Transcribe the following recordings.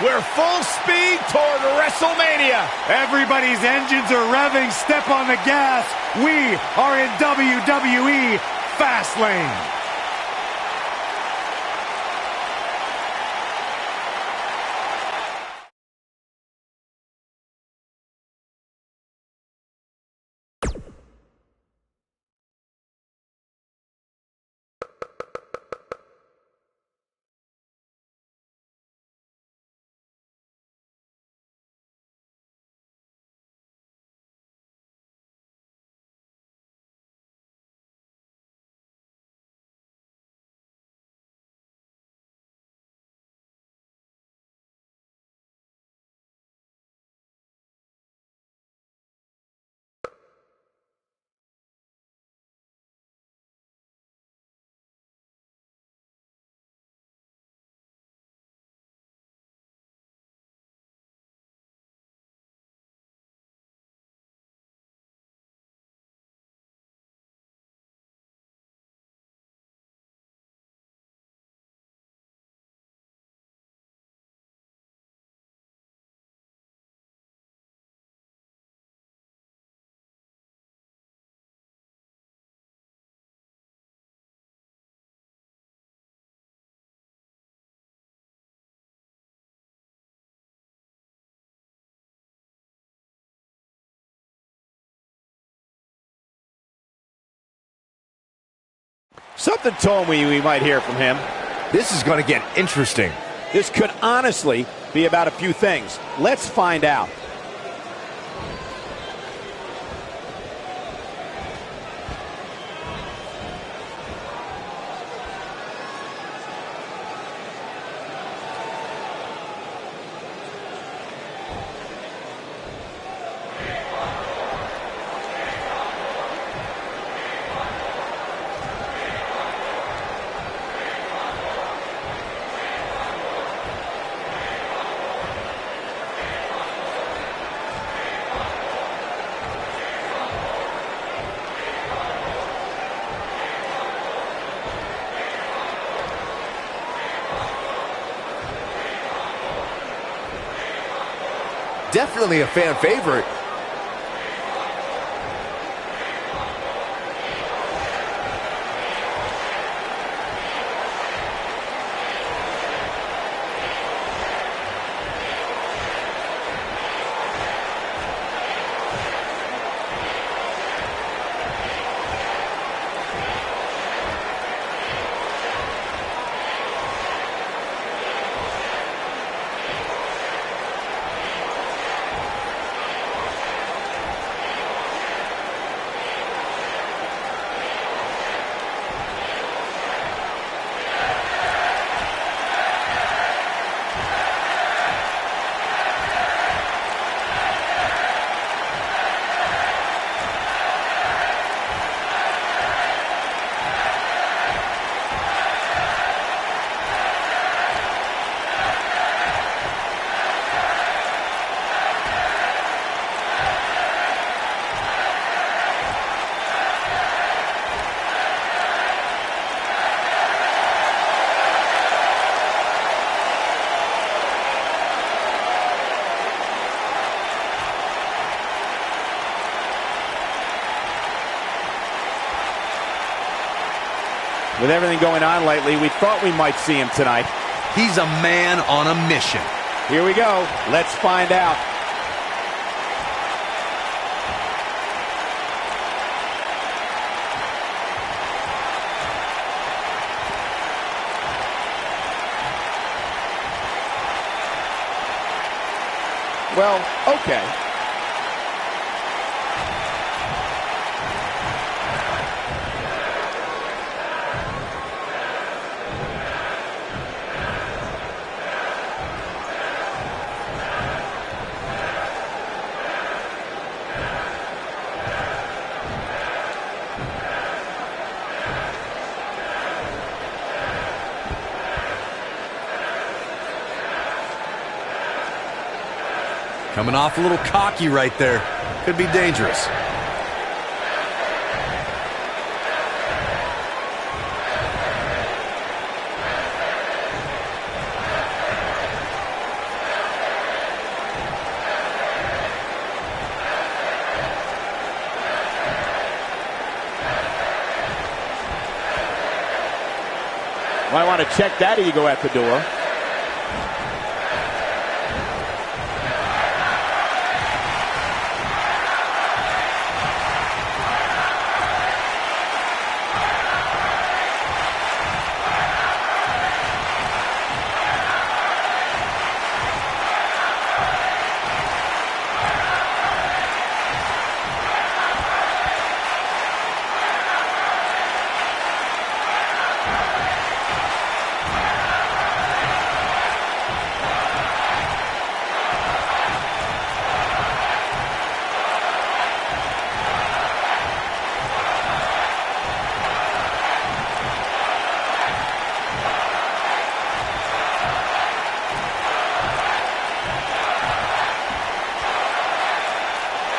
We're full speed toward WrestleMania. Everybody's engines are revving. Step on the gas. We are in WWE Fastlane. Something told me we might hear from him. This is going to get interesting. This could honestly be about a few things. Let's find out. Definitely a fan favorite. With everything going on lately, we thought we might see him tonight. He's a man on a mission. Here we go. Let's find out. Well, okay. Coming off a little cocky right there. Could be dangerous. Might want to check that ego at the door.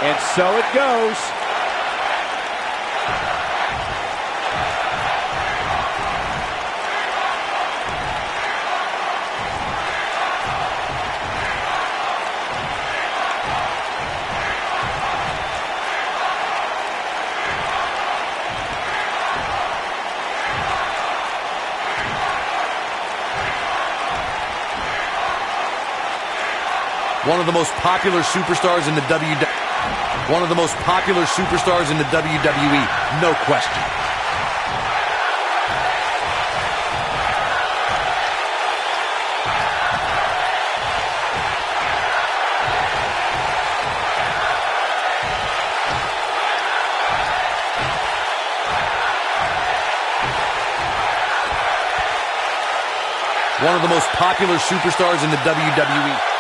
And so it goes. One of the most popular superstars in the One of the most popular superstars in the WWE, no question. One of the most popular superstars in the WWE.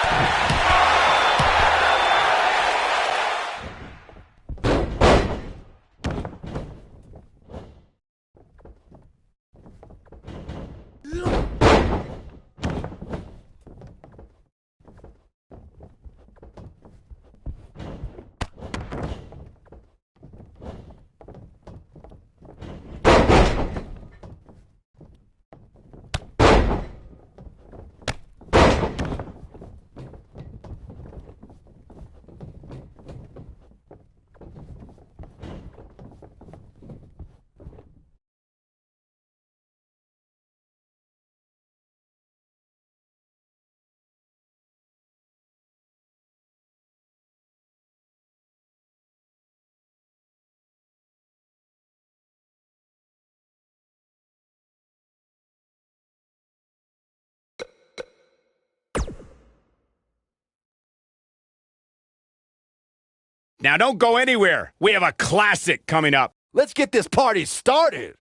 Now don't go anywhere. We have a classic coming up. Let's get this party started.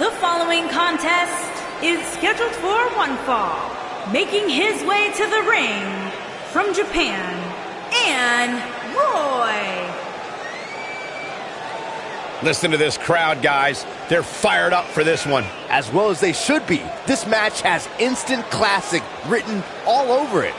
The following contest is scheduled for one fall. Making his way to the ring from Japan, and Roy. Listen to this crowd, guys. They're fired up for this one. As well as they should be. This match has instant classic written all over it.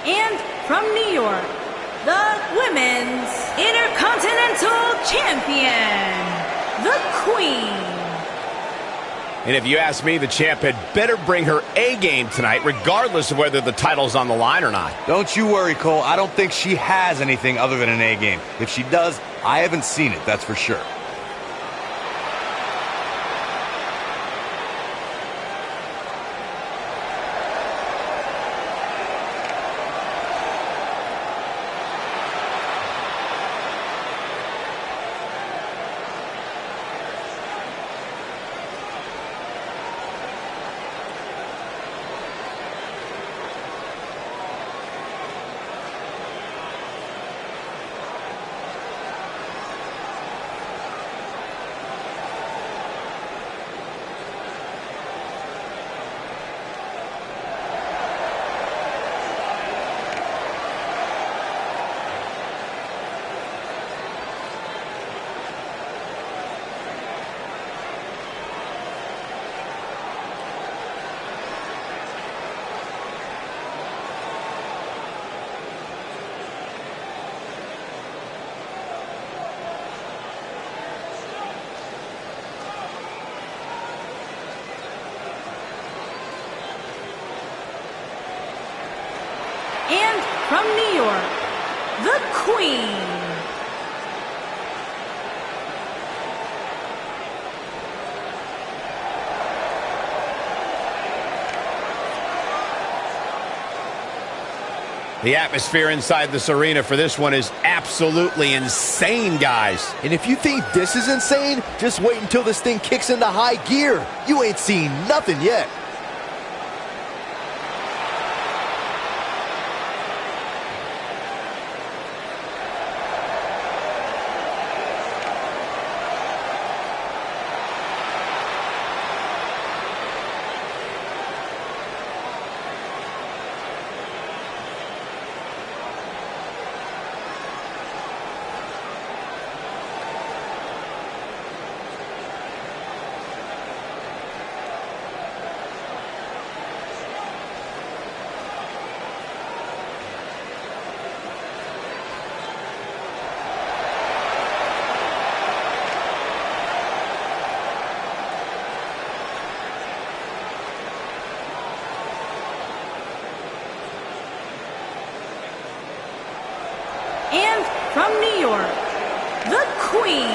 And from New York, the Women's Intercontinental Champion, the Queen. And if you ask me, the champ had better bring her A game tonight, regardless of whether the title's on the line or not. Don't you worry, Cole. I don't think she has anything other than an A game. If she does, I haven't seen it, that's for sure. And from New York, the Queen. The atmosphere inside this arena for this one is absolutely insane, guys. And if you think this is insane, just wait until this thing kicks into high gear. You ain't seen nothing yet. And from New York, the Queen.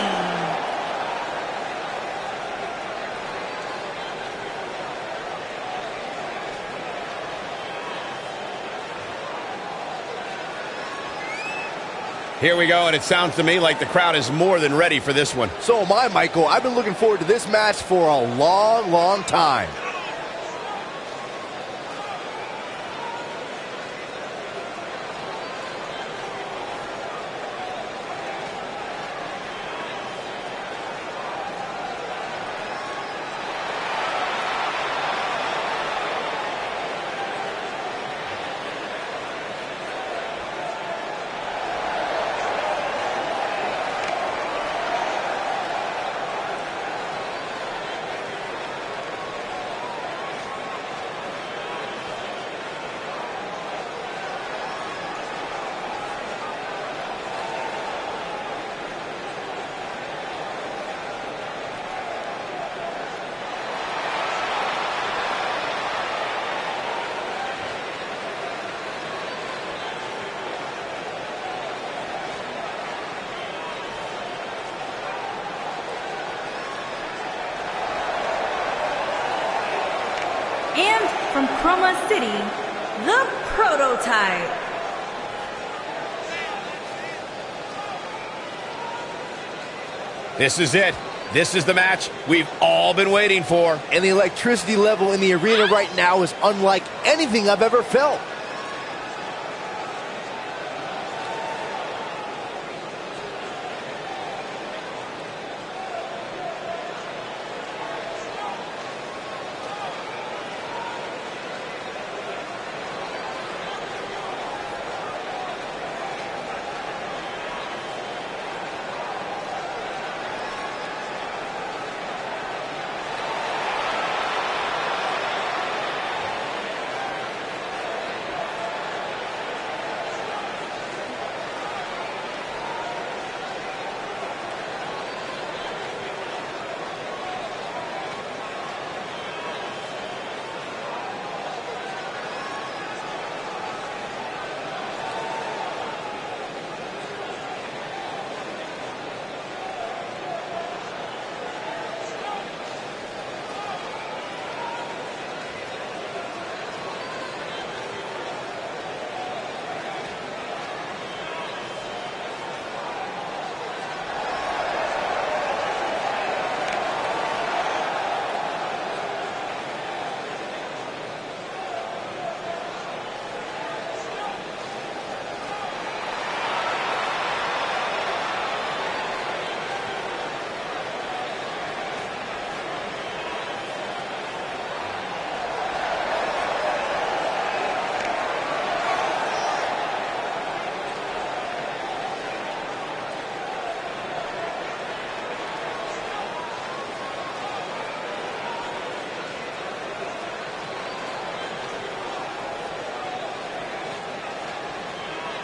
Here we go, and it sounds to me like the crowd is more than ready for this one. So am I, Michael. I've been looking forward to this match for a long, long time. And from Chroma City, the Prototype. This is it. This is the match we've all been waiting for. And the electricity level in the arena right now is unlike anything I've ever felt.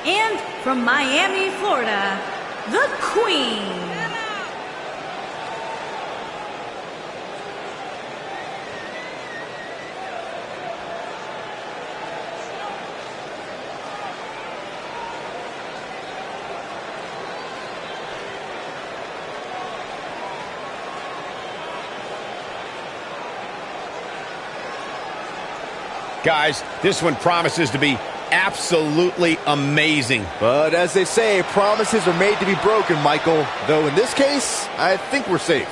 And from Miami, Florida, the Queen. Guys, this one promises to be absolutely amazing. But as they say, promises are made to be broken, Michael. Though in this case, I think we're safe.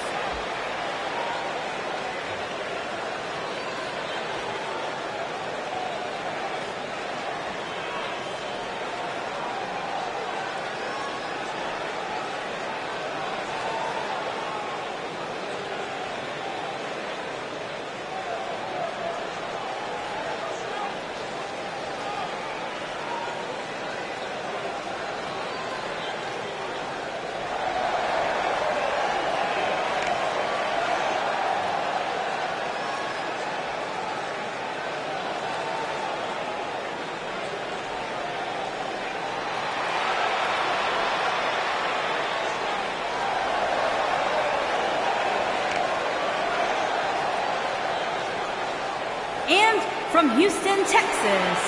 And from Houston, Texas,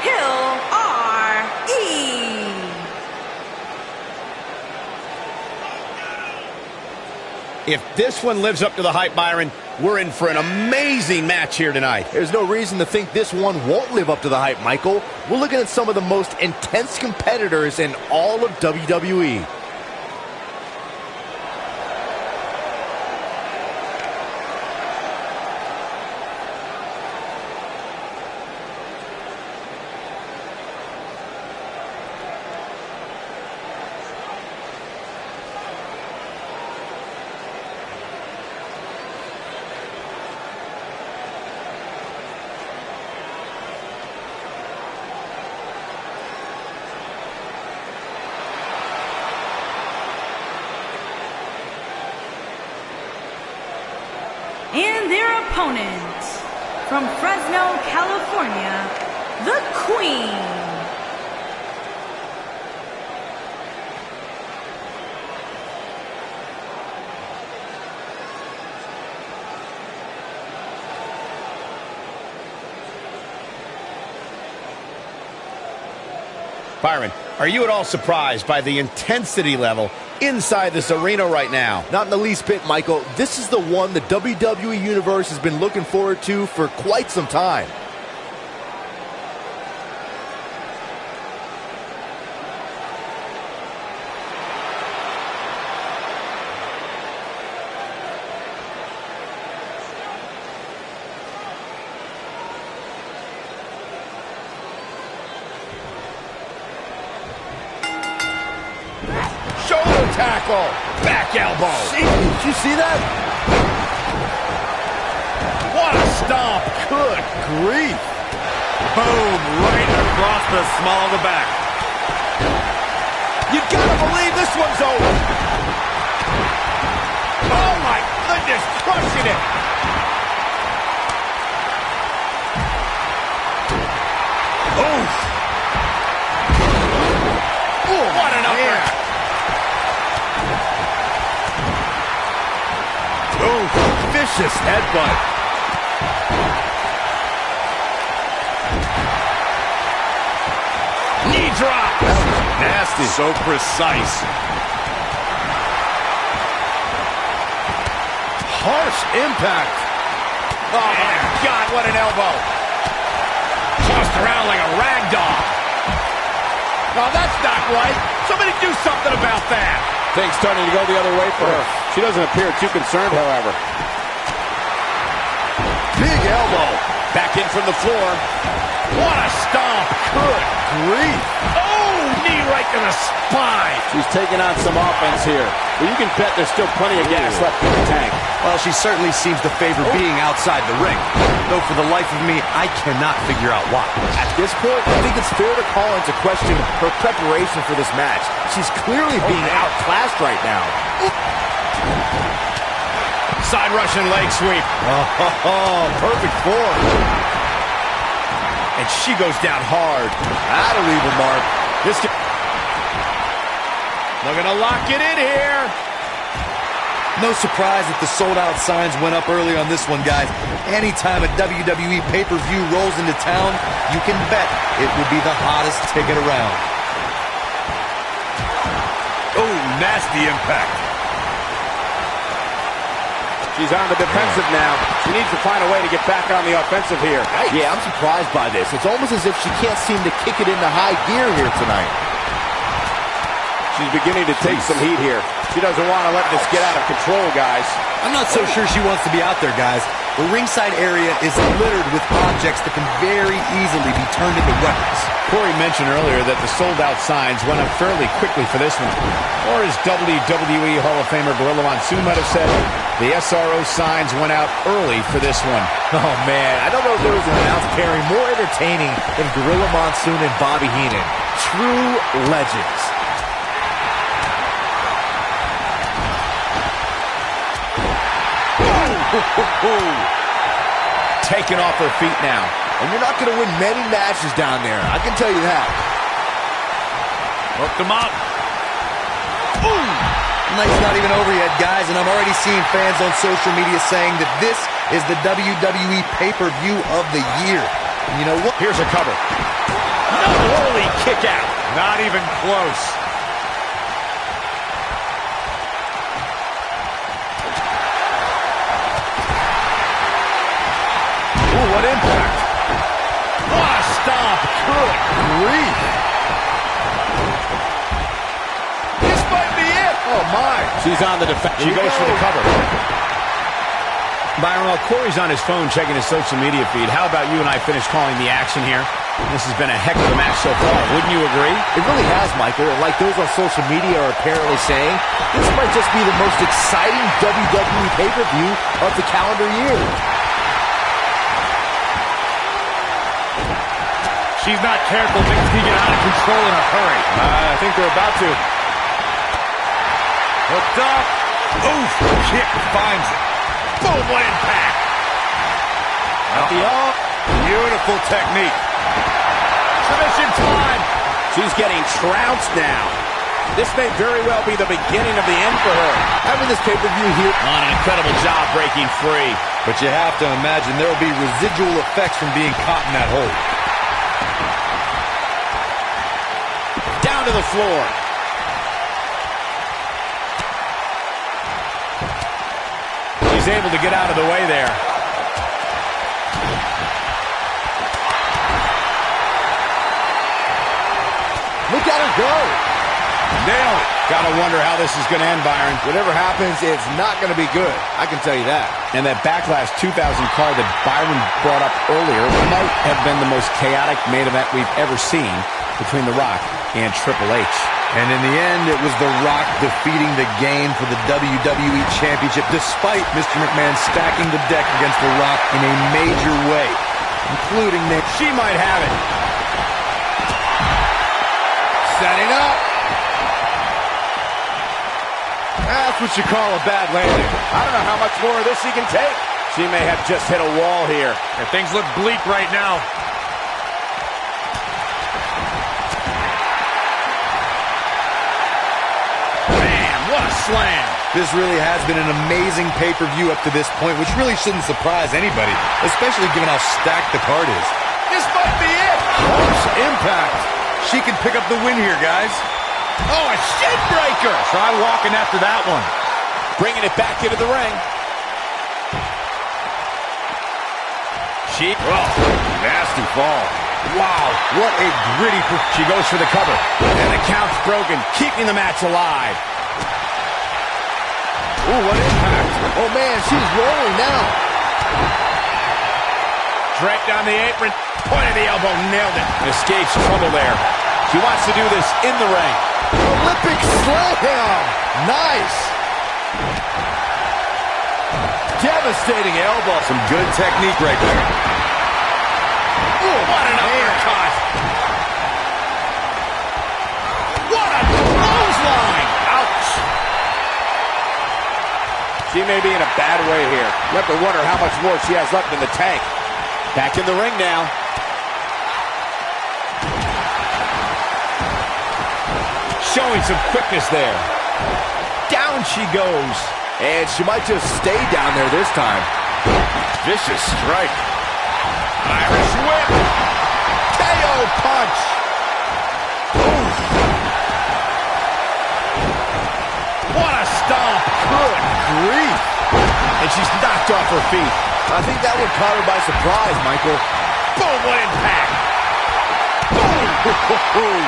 Hill R.E. If this one lives up to the hype, Byron, we're in for an amazing match here tonight. There's no reason to think this one won't live up to the hype, Michael. We're looking at some of the most intense competitors in all of WWE. And their opponent, from Fresno, California, the Queen. Byron, are you at all surprised by the intensity level inside this arena right now. Not in the least bit, Michael. This is the one the WWE Universe has been looking forward to for quite some time. Shoulder tackle. Back elbow. Did you see that? What a stomp. Good grief. Boom, right across the small of the back. You gotta believe this one's over. Oh my goodness, crushing it. Oof. Ooh, what an uppercut. Oh, vicious headbutt. Knee drop. Nasty. So precise. Harsh impact. Oh my God, what an elbow. Tossed around like a rag doll. Oh, that's not right. Somebody do something about that. Things starting to go the other way for her. She doesn't appear too concerned, however. Big elbow. Back in from the floor. What a stomp. Good grief. Oh, knee right to the spine. She's taking on some offense here. But you can bet there's still plenty of gas left in the tank. Well, she certainly seems to favor being outside the ring. Though for the life of me, I cannot figure out why. At this point, I think it's fair to call into question her preparation for this match. She's clearly being outclassed right now. Side Russian leg sweep. Oh, perfect form. And she goes down hard. That'll leave a mark. Looking to lock it in here. No surprise that the sold-out signs went up early on this one, guys. Anytime a WWE pay-per-view rolls into town, you can bet it will be the hottest ticket around. Oh, nasty impact. She's on the defensive now. She needs to find a way to get back on the offensive here. Yeah, I'm surprised by this. It's almost as if she can't seem to kick it into high gear here tonight. She's beginning to take some heat here. She doesn't want to let this get out of control, guys. I'm not so sure she wants to be out there, guys. The ringside area is littered with objects that can very easily be turned into weapons. Corey mentioned earlier that the sold-out signs went up fairly quickly for this one. Or as WWE Hall of Famer Gorilla Monsoon might have said, the SRO signs went out early for this one. Oh, man, I don't know if there was an announce pairing more entertaining than Gorilla Monsoon and Bobby Heenan. True legends. Taken off her feet now. And you're not going to win many matches down there. I can tell you that. Hooked him up. Ooh! Night's not even over yet, guys, and I'm already seeing fans on social media saying that this is the WWE pay-per-view of the year. And you know what? Here's a cover. No, holy kick out. Not even close. Ooh, what impact. What a stomp. Good grief. This might be it. Oh, my. She's on the defense. She goes for the cover. Byron, while Corey's on his phone checking his social media feed, how about you and I finish calling the action here? This has been a heck of a match so far. Wouldn't you agree? It really has, Michael. Like those on social media are apparently saying, this might just be the most exciting WWE pay-per-view of the calendar year. She's not careful. Things can get out of control in a hurry. I think they're about to. Hooked up. Oof. Kick finds it. Boom, what impact. At the up. Beautiful technique. Submission time. She's getting trounced now. This may very well be the beginning of the end for her. Having this pay-per-view here. On an incredible job breaking free. But you have to imagine there will be residual effects from being caught in that hole. Down to the floor. She's able to get out of the way there. Look at her go. Nailed it. Gotta wonder how this is going to end, Byron. Whatever happens, it's not going to be good. I can tell you that. And that Backlash 2000 card that Byron brought up earlier might have been the most chaotic main event we've ever seen between The Rock and Triple H. And in the end, it was The Rock defeating the game for the WWE Championship, despite Mr. McMahon stacking the deck against The Rock in a major way, including Nick. She might have it. Setting up. That's what you call a bad landing. I don't know how much more of this he can take. She may have just hit a wall here. And things look bleak right now. Man, what a slam. This really has been an amazing pay-per-view up to this point, which really shouldn't surprise anybody, especially given how stacked the card is. This might be it. Close impact. She can pick up the win here, guys. Oh, a shin breaker. Try walking after that one. Bringing it back into the ring. Nasty fall. Wow, what a gritty. She goes for the cover. And the count's broken, keeping the match alive. Ooh, what impact. Oh, man, she's rolling now. Draped down the apron. Point of the elbow, nailed it. Escapes trouble there. She wants to do this in the ring. Olympic slam. Nice. Devastating elbow. Some good technique right there. Ooh, what an uppercut. What a clothesline. Ouch. She may be in a bad way here. You have to wonder how much more she has left in the tank. Back in the ring now. Showing some quickness there. Down she goes. And she might just stay down there this time. Vicious strike. Irish whip. KO punch. Oof. What a stomp. Good grief. And she's knocked off her feet. I think that one caught her by surprise, Michael. Boom, what impact. Boom.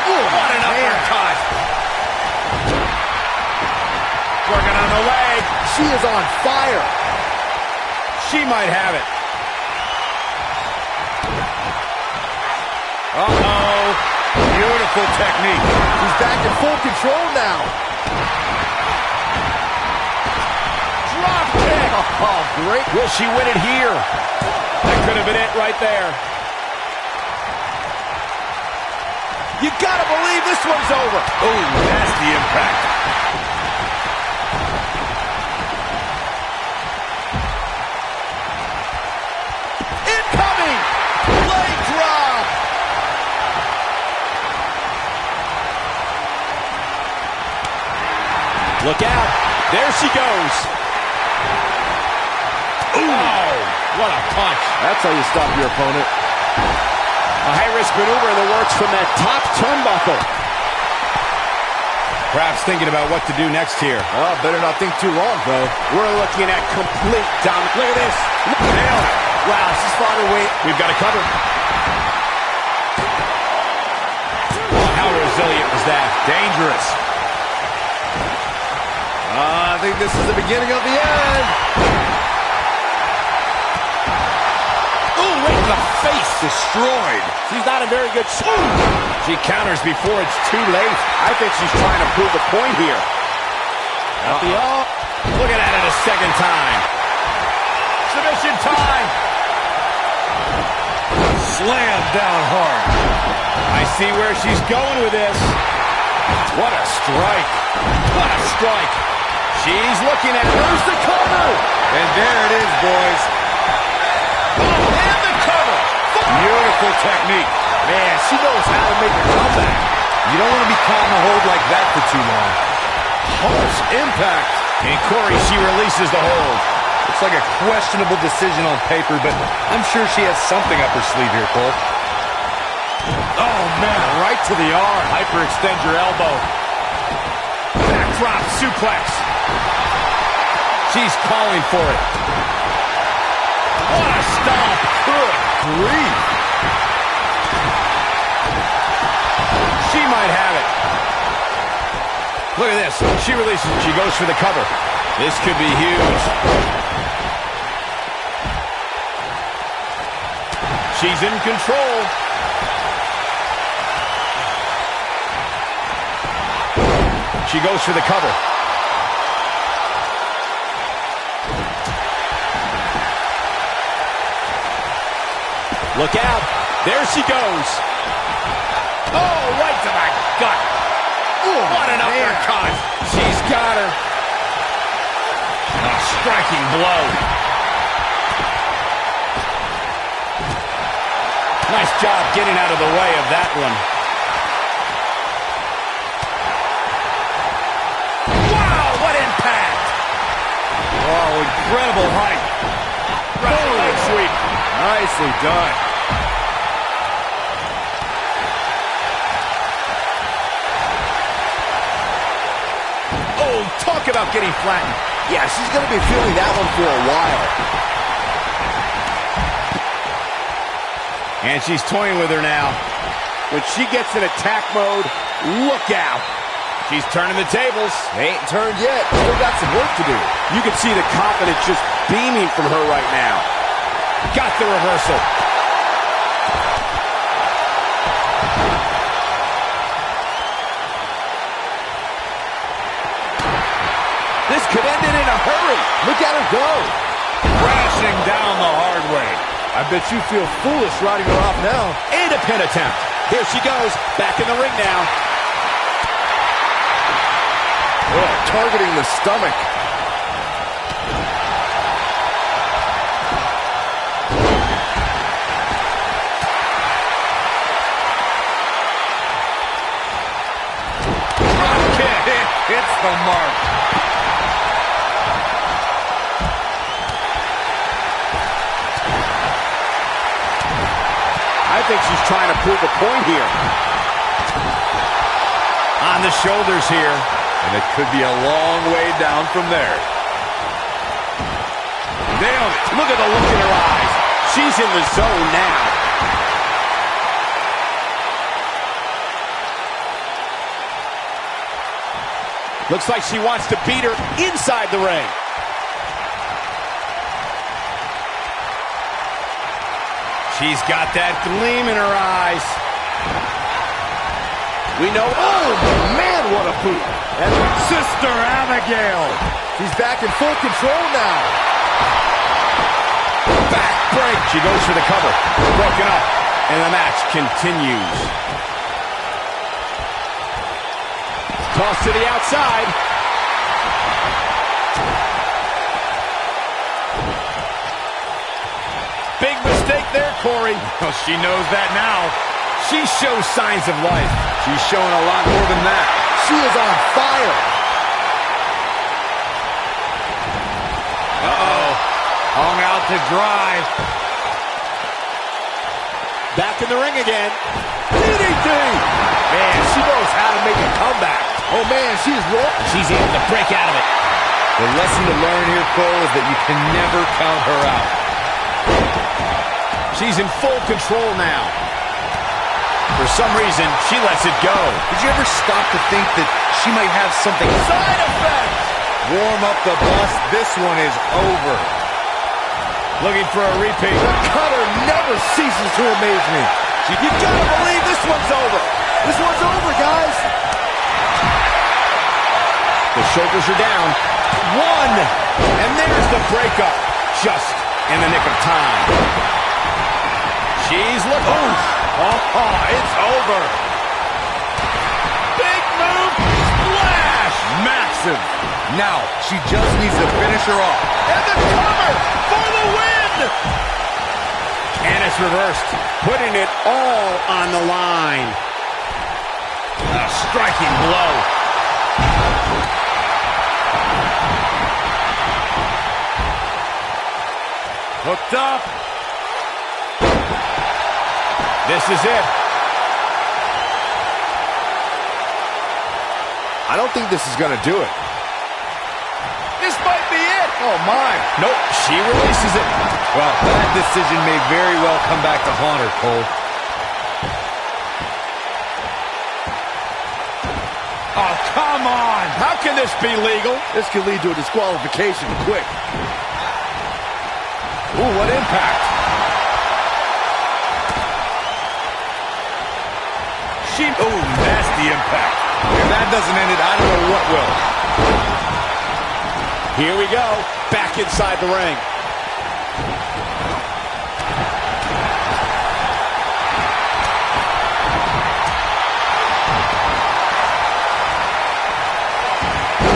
What an uppercut. Working on the leg. She is on fire. She might have it. Uh-oh. Beautiful technique. He's back in full control now. Drop kick. Oh, great. Will she win it here? That could have been it right there. You gotta believe this one's over. Oh, nasty impact. Incoming. Leg drop. Look out. There she goes. Ooh. Oh, what a punch. That's how you stop your opponent. A high-risk maneuver in the works from that top turnbuckle. Perhaps thinking about what to do next here. Oh, better not think too long, though. We're looking at complete dominance. Look at this. Nailed it. Wow, she's fought her way. We've got it covered. How resilient was that? Dangerous. I think this is the beginning of the end. Ooh, right in the face. Destroyed. She's not in very good shape. She counters before it's too late. I think she's trying to prove a point here. Looking at it a second time. Submission time. Slam down hard. I see where she's going with this. What a strike. What a strike. She's looking at it. There's the cover. And there it is, boys. Oh, and the cover. Beautiful technique. Man, she knows how to make a comeback. You don't want to be caught in a hold like that for too long. Harsh impact. And Corey, she releases the hold. Looks like a questionable decision on paper, but I'm sure she has something up her sleeve here, Cole. Oh, man, right to the arm. Hyperextend your elbow. Backdrop suplex. She's calling for it. What a stomp. Good grief. She might have it. Look at this. She releases. She goes for the cover. This could be huge. She's in control. She goes for the cover. Look out. There she goes. Oh, right to the gut. Ooh, what an uppercut. She's got her. A striking blow. Nice job getting out of the way of that one. Wow, what impact. Oh, incredible height. Right leg sweep. Nicely done. Oh, talk about getting flattened. Yeah, she's going to be feeling that one for a while. And she's toying with her now. When she gets in attack mode, look out. She's turning the tables. They ain't turned yet. Still got some work to do. You can see the confidence just beaming from her right now. Got the reversal. This could end it in a hurry. Look at her go. Crashing down the hard way. I bet you feel foolish riding her off now. And a pin attempt. Here she goes. Back in the ring now. Oh, targeting the stomach. Drop kick. It hits the mark. I think she's trying to prove a point here. On the shoulders here. And it could be a long way down from there. Nailed it. Look at the look in her eyes. She's in the zone now. Looks like she wants to beat her inside the ring. She's got that gleam in her eyes. We know. Oh, man, what a boot. And Sister Abigail. She's back in full control now. Back break. She goes for the cover. Broken up. And the match continues. Toss to the outside. Big mistake there, Corey. Well, she knows that now. She shows signs of life. She's showing a lot more than that. She is on fire. Uh-oh. Hung out to dry. Back in the ring again. DDT. Man, she knows how to make a comeback. Oh, man, she's rolling. She's able to break out of it. The lesson to learn here, Cole, is that you can never count her out. She's in full control now. For some reason, she lets it go. Did you ever stop to think that she might have something? Side effect! Warm up the bus. This one is over. Looking for a repeat. The cutter never ceases to amaze me. You gotta believe this one's over. This one's over, guys. The shoulders are down. One! And there's the breakup. Just in the nick of time. She's looking. Oh, it's over. Big move. Splash. Massive. Now, she just needs to finish her off. And the cover for the win. And it's reversed. Putting it all on the line. A striking blow. Hooked up. This is it. I don't think this is going to do it. This might be it. Oh, my. Nope, she releases it. Well, that decision may very well come back to haunt her, Cole. Oh, come on! How can this be legal? This could lead to a disqualification quick. Ooh, what impact. Ooh, nasty impact. If that doesn't end it, I don't know what will. Here we go, back inside the ring.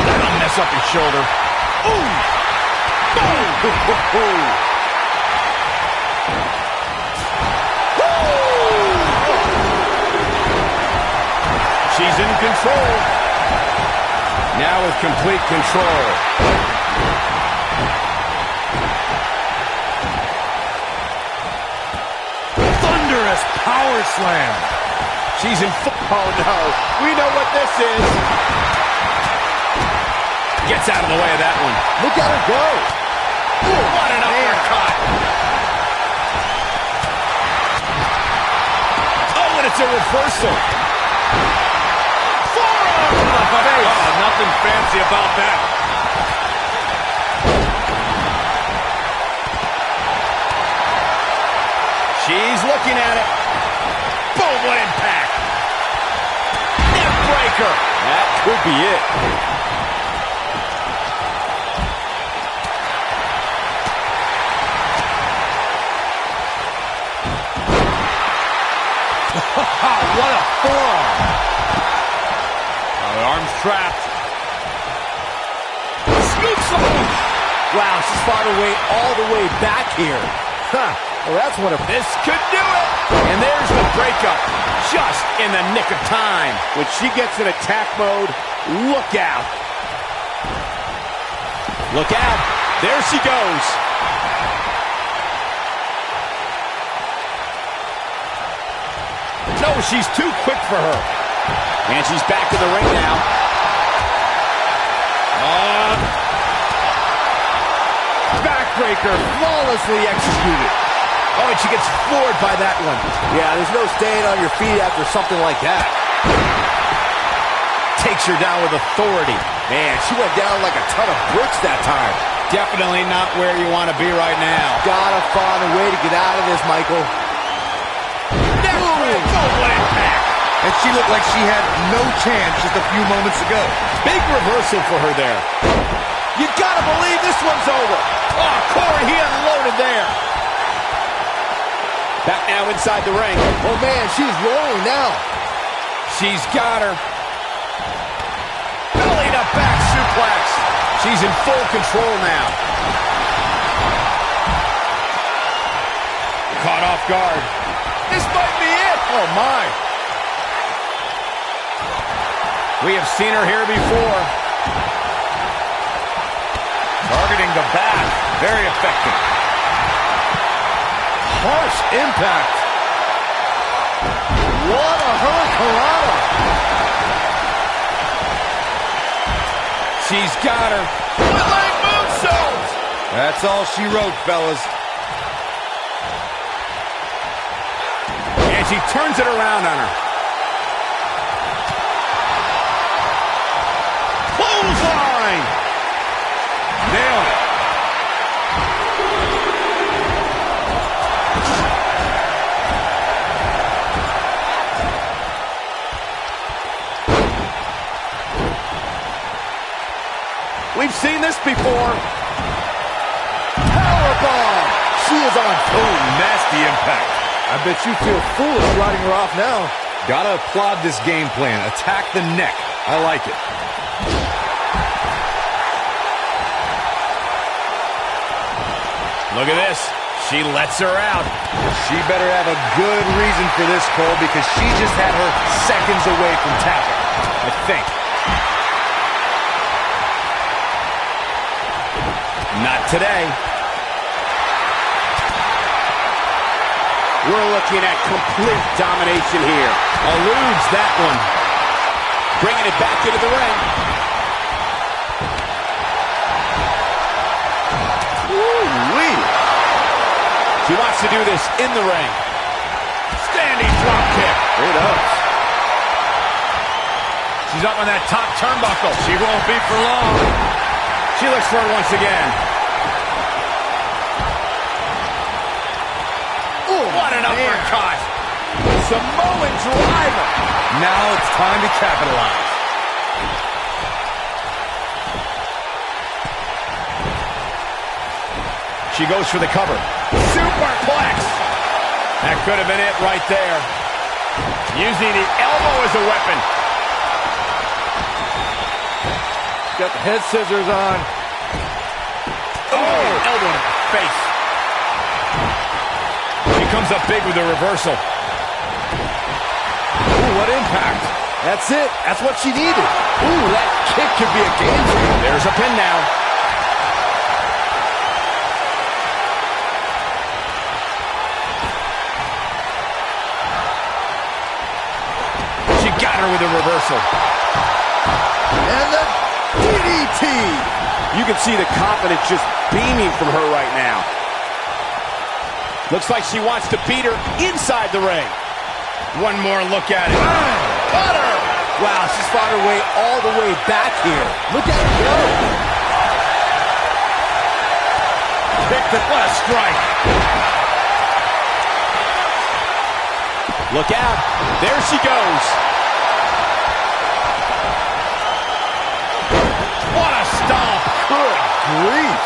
That'll mess up your shoulder. Ooh! Boom! She's in control. Now with complete control. Thunderous power slam. She's in oh no, we know what this is. Gets out of the way of that one. Look at her go. Ooh, what an uppercut. Oh, and it's a reversal. Forearm to the face. Oh, nothing fancy about that. She's looking at it. Boom, what impact. Neck breaker. That could be it. What a forearm. The arm's trapped. Scoops him. Wow, she's fought her way all the way back here. Huh. Well, that's one of... This could do it. And there's the breakup. Just in the nick of time. When she gets in attack mode, look out. Look out. There she goes. No, she's too quick for her. And she's back in the ring now. Backbreaker flawlessly executed. Oh, and she gets floored by that one. Yeah, there's no staying on your feet after something like that. Takes her down with authority. Man, she went down like a ton of bricks that time. Definitely not where you want to be right now. Gotta find a way to get out of this, Michael. And she looked like she had no chance just a few moments ago. Big reversal for her there. You gotta believe this one's over. Oh, Corey, he unloaded there. Back now inside the ring. Oh, man, she's rolling now. She's got her. Belly to back suplex. She's in full control now. Caught off guard. This might be it. Oh, my. We have seen her here before. Targeting the back. Very effective. Harsh impact. What a hurricanrana. She's got her. Split leg moonsault. That's all she wrote, fellas. And she turns it around on her. Clothesline. Nailed it. We've seen this before. Powerbomb. She is on. Oh, nasty impact. I bet you feel foolish riding her off now. Gotta applaud this game plan. Attack the neck. I like it. Look at this. She lets her out. She better have a good reason for this, Cole, because she just had her seconds away from tapping, I think. Not today. We're looking at complete domination here. Eludes that one. Bringing it back into the ring. She wants to do this in the ring. Standing drop kick. It does. She's up on that top turnbuckle. She won't be for long. She looks for it once again. Ooh, what an uppercut. Samoan driver. Now it's time to capitalize. She goes for the cover. Superplex. That could have been it right there. Using the elbow as a weapon. Got the head scissors on. Oh, elbow in the face. She comes up big with a reversal. Ooh, what impact. That's it. That's what she needed. Ooh, that kick could be a game changer. There's a pin now. She got her with a reversal. And the DDT. You can see the confidence just beaming from her right now. Looks like she wants to beat her inside the ring. One more look at it. Got her! Wow, she's fought her way all the way back here. Look at her go. What a strike. Look out. There she goes. What a stomp. Good grief.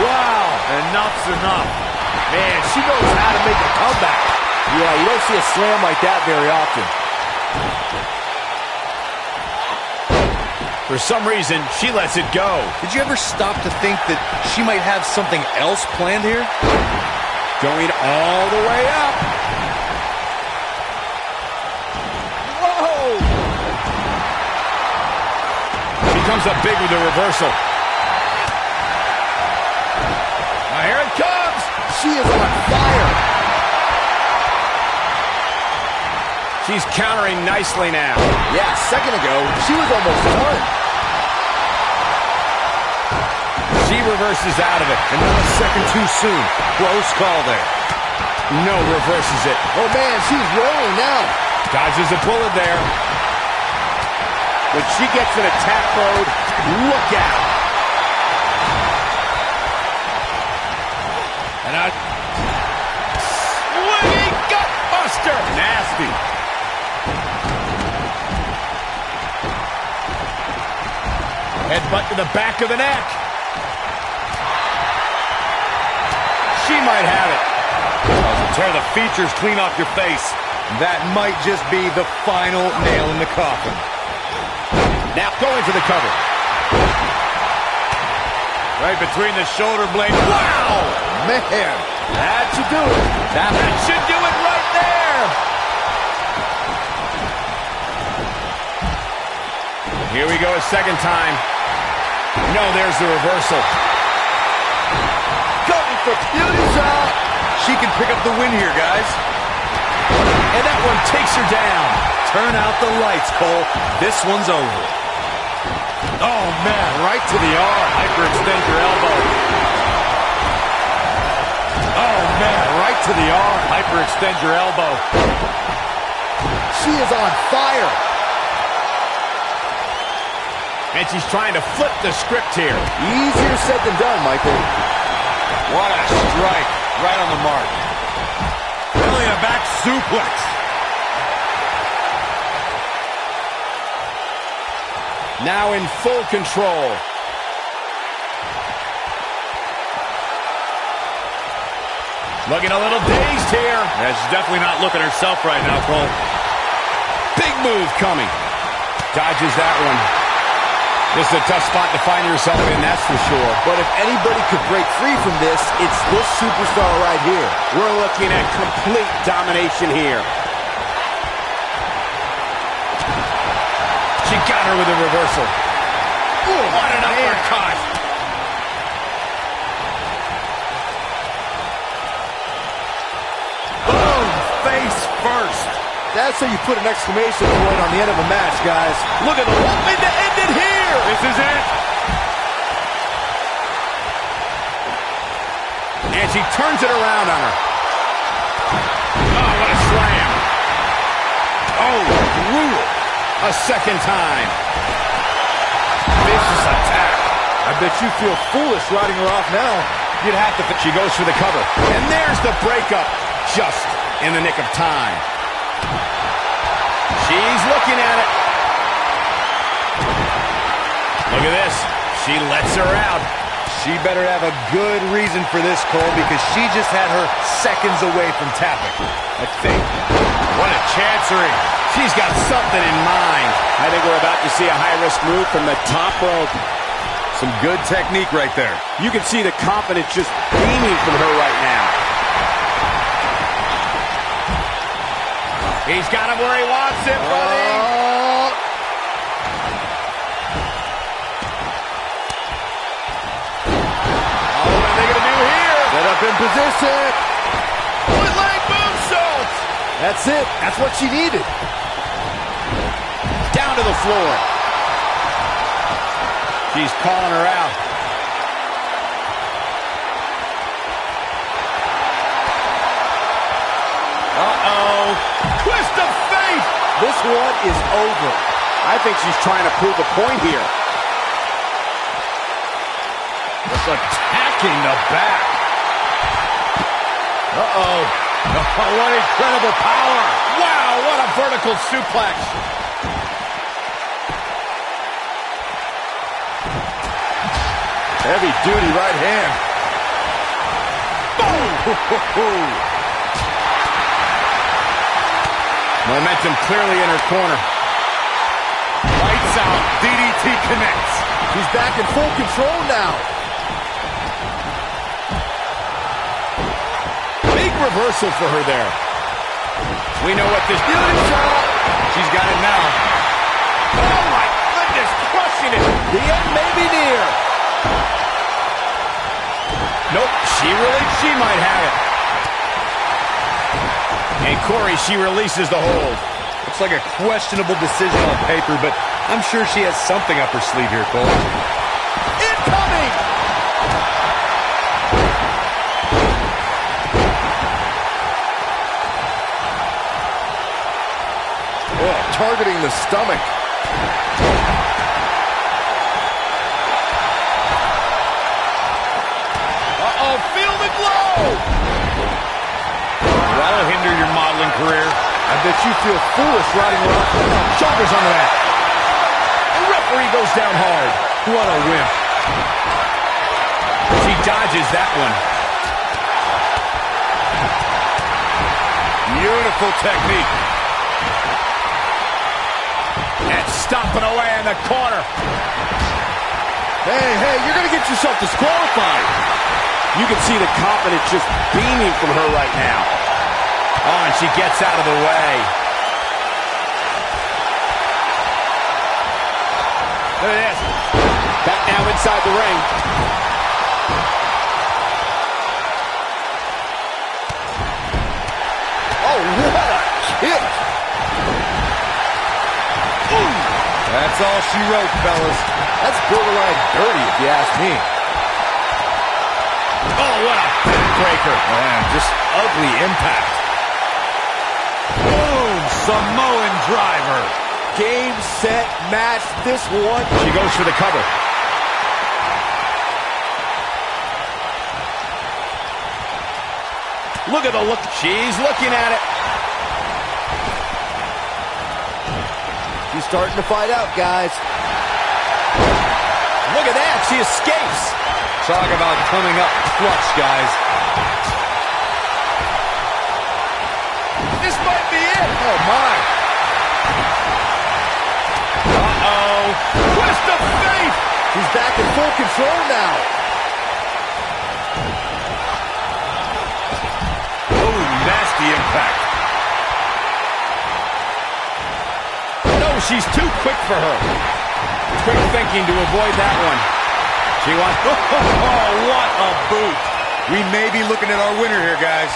Wow, enough's enough. Man, she knows how to make a comeback. Yeah, you don't see a slam like that very often. For some reason, she lets it go. Did you ever stop to think that she might have something else planned here? Going all the way up. Whoa! She comes up big with a reversal. Now here it comes. She is on fire. She's countering nicely now. Yeah, a second ago, she was almost done. She reverses out of it. And not a second too soon. Close call there. No, reverses it. Oh, man, she's rolling now. Dodges a bullet there. When she gets in attack mode, look out. And a swinging gutbuster. Nasty. Headbutt to the back of the neck. She might have it. Tear the features clean off your face. That might just be the final nail in the coffin. Now going for the cover. Right between the shoulder blades. Wow! Man, that should do it. That should do it right there. Here we go a second time. No, there's the reversal. Going for beauty shot. She can pick up the win here, guys. And that one takes her down. Turn out the lights, Cole. This one's over. Oh, man, right to the arm. Hyperextend your elbow. Oh, man, right to the arm. Hyperextend your elbow. She is on fire. And she's trying to flip the script here. Easier said than done, Michael. What a strike. Right on the mark. Really a back suplex. Now in full control. Looking a little dazed here. Yeah, she's definitely not looking herself right now, Cole. Big move coming. Dodges that one. This is a tough spot to find yourself in, that's for sure. But if anybody could break free from this, it's this superstar right here. We're looking at complete domination here. She got her with a reversal. Ooh, what an uppercut. Boom! Face first. That's how you put an exclamation point on the end of a match, guys. Look at the hoping to end it here. This is it. she turns it around on her. Oh, what a slam. Oh, brutal. A second time. Vicious attack. I bet you feel foolish riding her off now. You'd have to. She goes for the cover. And there's the breakup. Just in the nick of time. She's looking at it. Look at this. She lets her out. She better have a good reason for this, Cole, because she just had her seconds away from tapping. I think. What a chancery. She's got something in mind. I think we're about to see a high-risk move from the top rope. Some good technique right there. You can see the confidence just beaming from her right now. He's got him where he wants it, buddy. Set up in position. Split leg moonsault. That's it. That's what she needed. Down to the floor. She's calling her out. Uh-oh. Twist of fate. This one is over. I think she's trying to prove a point here. Just attacking the back. Uh-oh. Oh, what incredible power. Wow, what a vertical suplex. Heavy-duty right hand. Boom! Momentum clearly in her corner. Lights out. DDT connects. She's back in full control now. Big reversal for her there. We know what this beauty shot. She's got it now. Oh my goodness, crushing it. The end may be near. Nope, she might have it. And Corey, she releases the hold. Looks like a questionable decision on paper, but I'm sure she has something up her sleeve here, Cole. Incoming! Oh, targeting the stomach. Uh-oh, feel the glow! That'll hinder your modeling career. I bet you feel foolish riding around. Shoulders on the mat. The referee goes down hard. What a wimp. She dodges that one. Beautiful technique. And stomping away in the corner. Hey, you're going to get yourself disqualified. You can see the confidence just beaming from her right now. Oh, and she gets out of the way. Look at this. Back now inside the ring. Oh, what a kick. Ooh. That's all she wrote, fellas. That's borderline dirty, if you ask me. Oh, what a backbreaker. Man, just ugly impact. Boom, Samoan driver. Game, set, match. This one. She goes for the cover. Look at the look. She's looking at it. She's starting to fight out, guys. Look at that. She escapes. Talk about coming up clutch, guys. This might be it. Oh, my. Uh-oh. Twist of fate. He's back in full control now. Oh, nasty impact. No, she's too quick for her. Quick thinking to avoid that one. She wants... Oh, what a boot. We may be looking at our winner here, guys.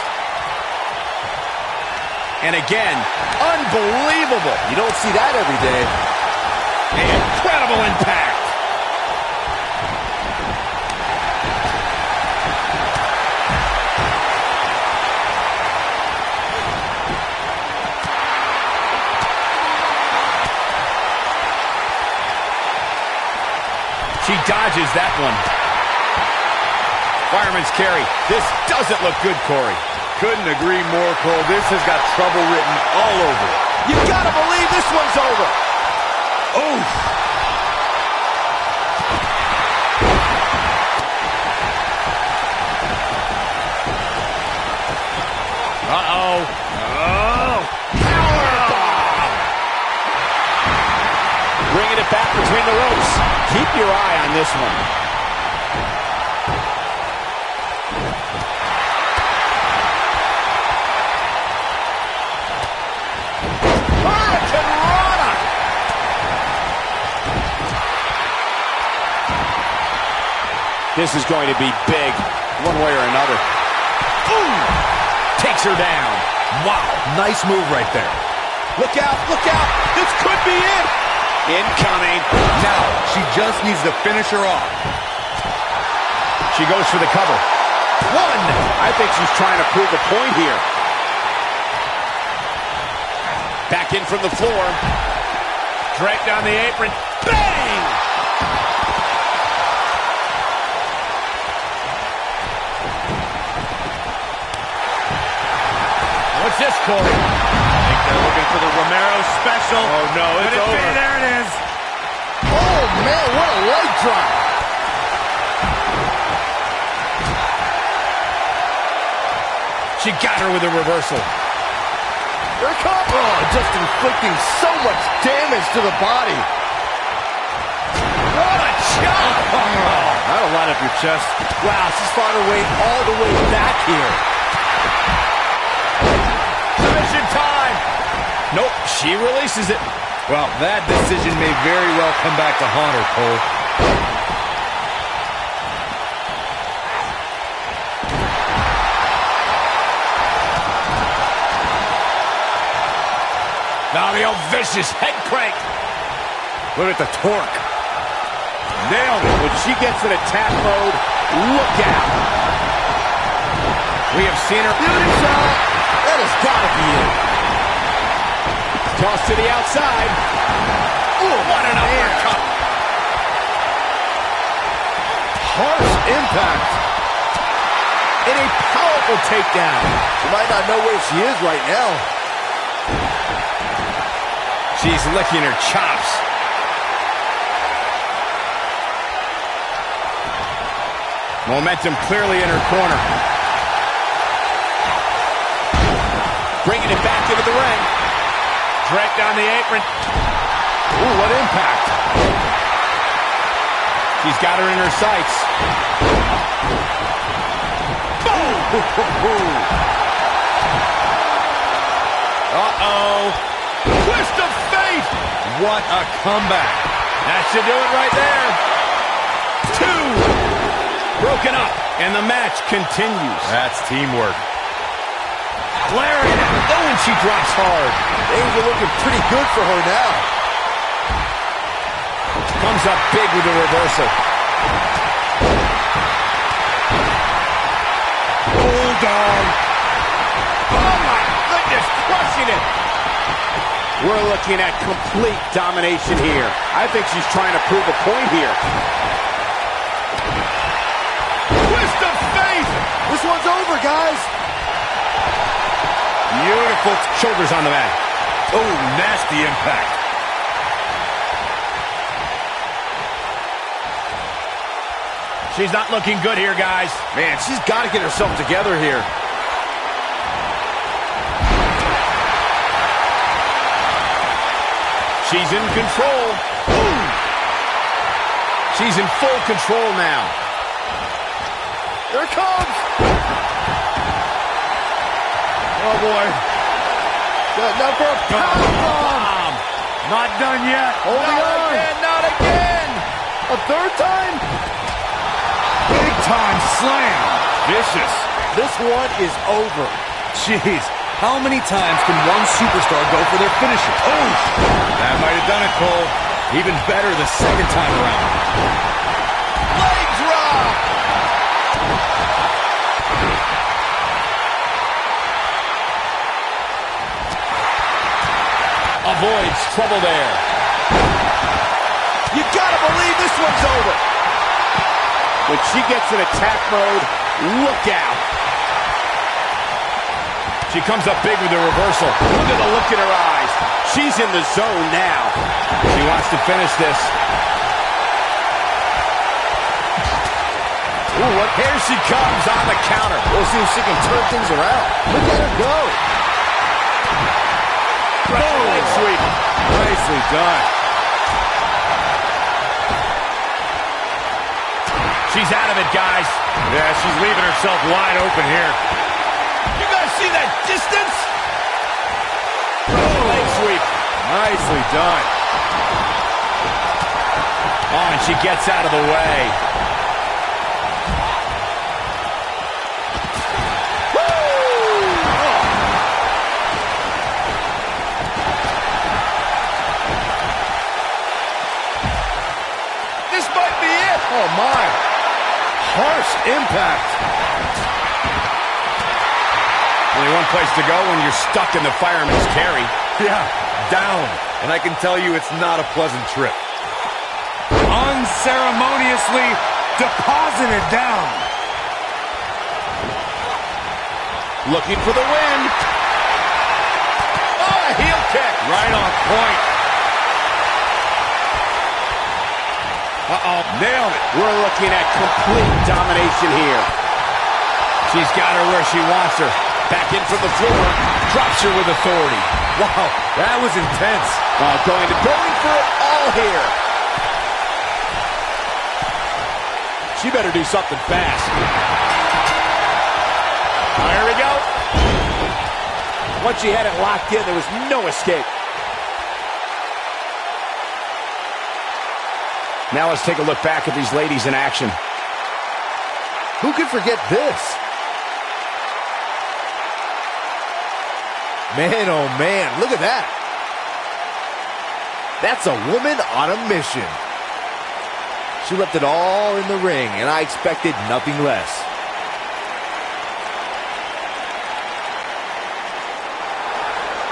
And again, unbelievable. You don't see that every day. Incredible impact. She dodges that one. Fireman's carry. This doesn't look good, Corey. Couldn't agree more, Cole. This has got trouble written all over it. You gotta believe this one's over. Oof. Uh-oh. Oh. Powerbomb. Bringing it back between the ropes. Keep your eye on this one. This is going to be big, one way or another. Ooh! Takes her down. Wow, Nice move right there. Look out, look out. This could be it. incoming. Now, she just needs to finish her off. She goes for the cover. One! I think she's trying to prove a point here. Back in from the floor. Draped on the apron. Bang! What's this, Corey? I think they're looking for the Romero special. Oh, no, it's over. There it is. Oh, man, what a leg drop. She got her with a reversal. Here it comes. Oh, just inflicting so much damage to the body. What a chop! That'll line up your chest. Wow, she's fought her way all the way back here. Submission time. Nope, she releases it. Well, that decision may very well come back to haunt her, Cole. Now the old vicious head crank. Look at the torque. Nailed it. When she gets in attack mode, look out. We have seen her. Beauty shot. That has got to be it. Toss to the outside. Ooh, what an uppercut. Harsh impact. And a powerful takedown. She might not know where she is right now. She's licking her chops. Momentum clearly in her corner. Bringing it back into the ring. Draped down the apron. Ooh, what impact. She's got her in her sights. Boom! Uh-oh. Twist of fate! What a comeback. That should do it right there. 2. Broken up, and the match continues. That's teamwork. Lariat. Oh, and she drops hard. Things are looking pretty good for her now. Comes up big with the reversal. Bulldog. Oh, my goodness, crushing it. We're looking at complete domination here. I think she's trying to prove a point here. Twist of fate. This one's over, guys. Beautiful shoulders on the mat. Oh, nasty impact. She's not looking good here, guys. Man, she's got to get herself together here. She's in control. Ooh. She's in full control now. Here it comes. Oh, boy. Now for a powerbomb. Not done yet. Holding on. Again, not again. A third time. Big time slam. Vicious. This one is over. Jeez, how many times can one superstar go for their finisher? Oh, that might have done it, Cole. Even better the second time around. Leg drop. Avoids trouble there. You got to believe this one's over. When she gets in attack mode, look out. She comes up big with the reversal. Look at the look in her eyes. She's in the zone now. She wants to finish this. Ooh, what? Here she comes on the counter. We'll see if she can turn things around. Look at her go. Leg sweep. Nicely done. She's out of it, guys. Yeah, she's leaving herself wide open here. You guys see that distance? Leg sweep. Nicely done. Oh, and she gets out of the way. This might be it. Oh, my. Harsh impact. Only one place to go when you're stuck in the fireman's carry. Yeah, down. And I can tell you it's not a pleasant trip. Unceremoniously deposited down. Looking for the win. Oh, a heel kick. Right on point. Uh-oh, nailed it. We're looking at complete domination here. She's got her where she wants her. Back in from the floor. Drops her with authority. Wow, that was intense. Going for it all here. She better do something fast. Here we go. Once she had it locked in, there was no escape. Now let's take a look back at these ladies in action. Who could forget this? Man, oh man, look at that. That's a woman on a mission. She left it all in the ring, and I expected nothing less.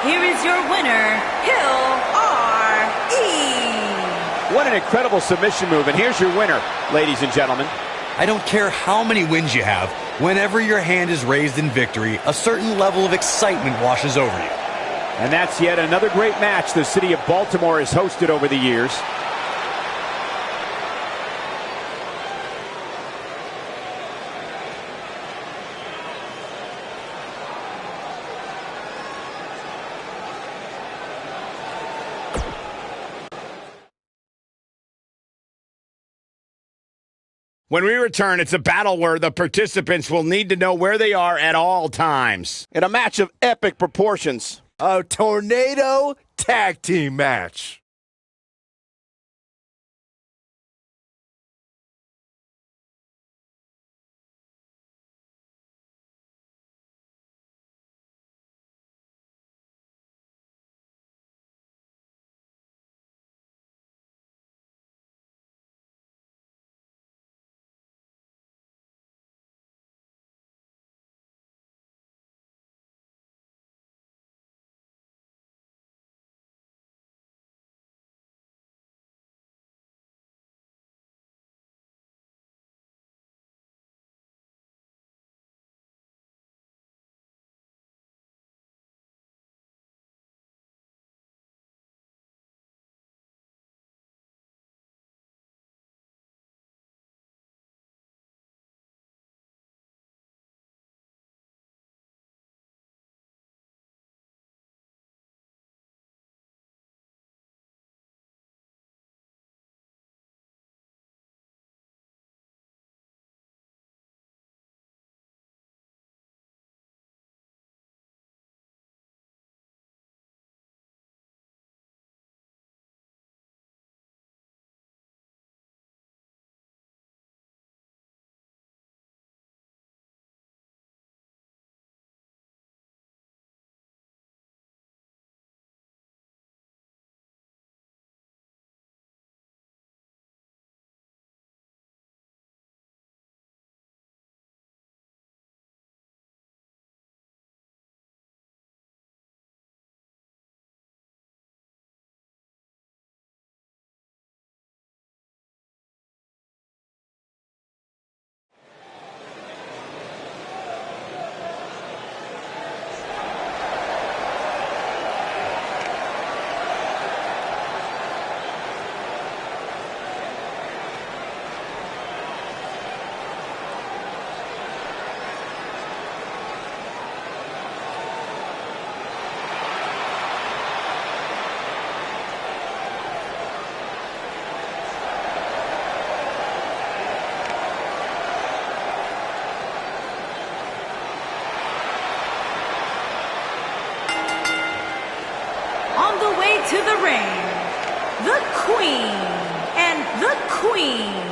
Here is your winner, Hill R.E. What an incredible submission move, and here's your winner, ladies and gentlemen. I don't care how many wins you have, whenever your hand is raised in victory, a certain level of excitement washes over you. And that's yet another great match the city of Baltimore has hosted over the years. When we return, it's a battle where the participants will need to know where they are at all times. In a match of epic proportions. A tornado tag team match. to the ring, the Queen and the Queen.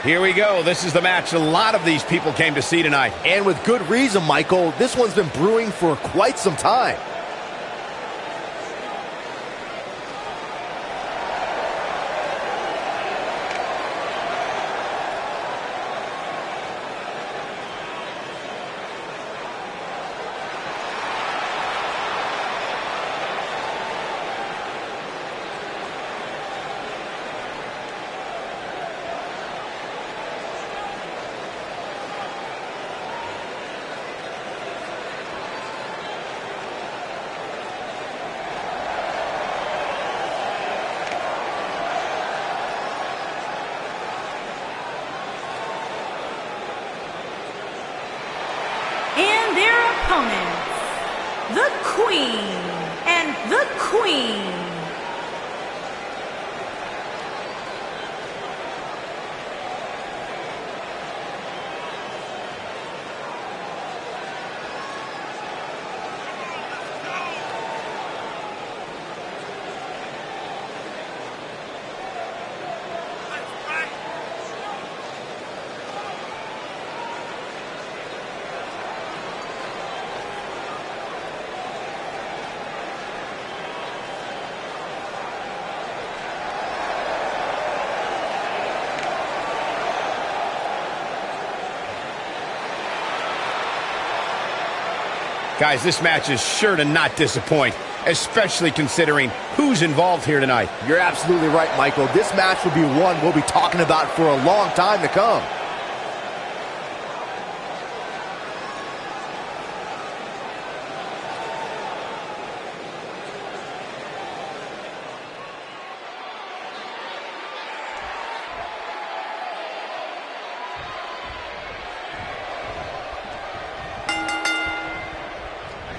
Here we go. This is the match a lot of these people came to see tonight. And with good reason, Michael. This one's been brewing for quite some time. And their opponents, the Queen and the Queen. Guys, this match is sure to not disappoint, especially considering who's involved here tonight. You're absolutely right, Michael. This match will be one we'll be talking about for a long time to come.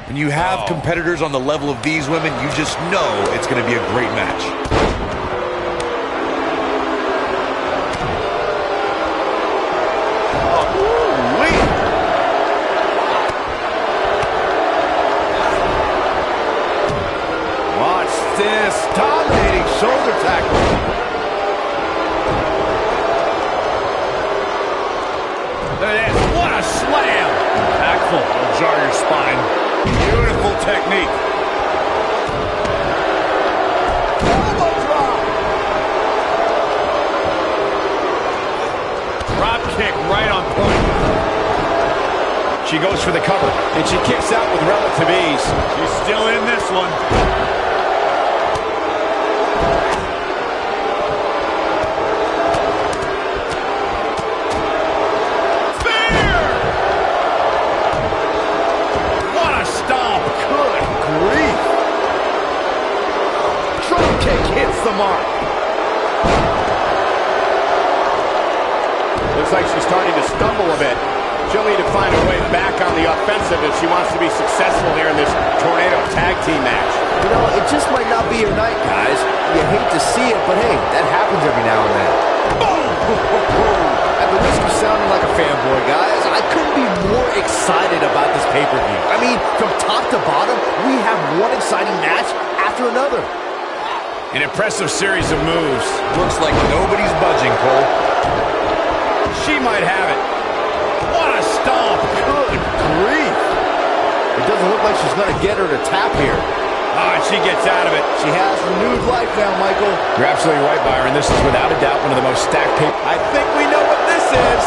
When you have competitors on the level of these women, you just know it's going to be a great match. Watch this dominating shoulder tackle. There it is. What a slam! Impactful. Will jar your spine. Beautiful technique. Elbow drop. Drop kick right on point. She goes for the cover, and she kicks out with relative ease. She's still in this one. The mark. Looks like she's starting to stumble a bit. She'll need to find a way back on the offensive if she wants to be successful here in this Tornado Tag Team match. You know, it just might not be your night, guys. You hate to see it, but hey, that happens every now and then. At the risk of sounding like a fanboy, guys, I couldn't be more excited about this pay-per-view. I mean, from top to bottom, we have one exciting match after another. An impressive series of moves. Looks like nobody's budging, Cole. She might have it. What a stomp. Good grief. It doesn't look like she's going to get her to tap here. Oh, and she gets out of it. She has renewed life now, Michael. You're absolutely right, Byron. This is without a doubt one of the most stacked pay. I think we know what this is.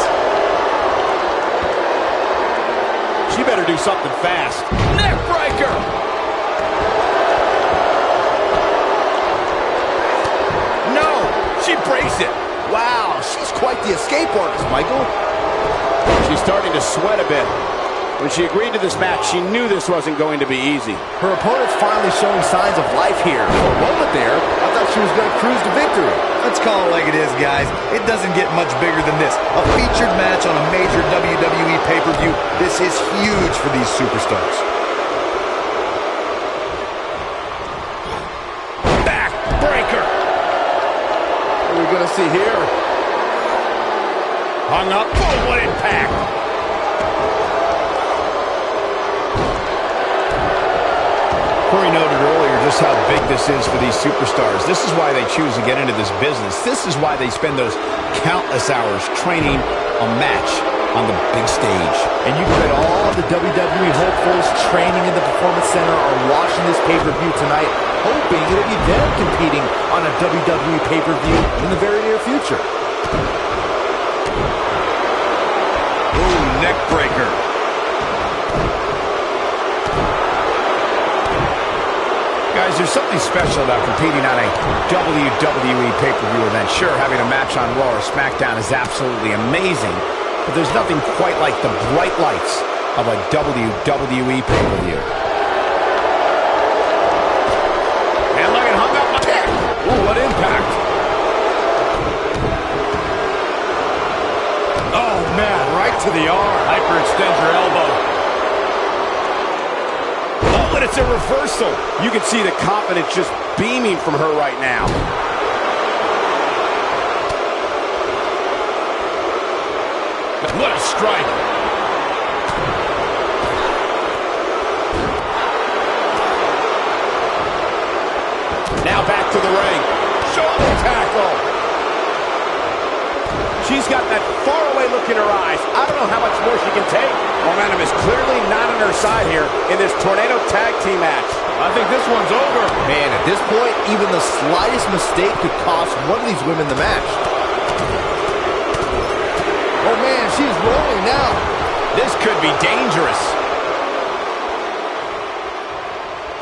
She better do something fast. Neck breaker. She breaks it. Wow, she's quite the escape artist, Michael. She's starting to sweat a bit. When she agreed to this match, she knew this wasn't going to be easy. Her opponent's finally showing signs of life here. For a moment there, I thought she was going to cruise to victory. Let's call it like it is, guys. It doesn't get much bigger than this. A featured match on a major WWE pay-per-view. This is huge for these superstars. see here? Hung up. Oh, what impact! Corey noted earlier just how big this is for these superstars. This is why they choose to get into this business. This is why they spend those countless hours training a match on the big stage. And you bet all the WWE hopefuls training in the Performance Center are watching this pay-per-view tonight, hoping it'll be them competing on a WWE pay-per-view in the very near future. Ooh, neck breaker. Guys, there's something special about competing on a WWE pay-per-view event. Sure, having a match on Raw or SmackDown is absolutely amazing, but there's nothing quite like the bright lights of a WWE pay-per-view. And look at hung up my kick. Ooh, what impact. Oh, man, right to the arm. Hyperextend your elbow. Oh, and it's a reversal. You can see the confidence just beaming from her right now. What a strike. Now back to the ring. Shoulder tackle. She's got that faraway look in her eyes. I don't know how much more she can take. Momentum is clearly not on her side here in this Tornado Tag Team match. I think this one's over. Man, at this point, even the slightest mistake could cost one of these women the match. Oh man, she's rolling now. This could be dangerous.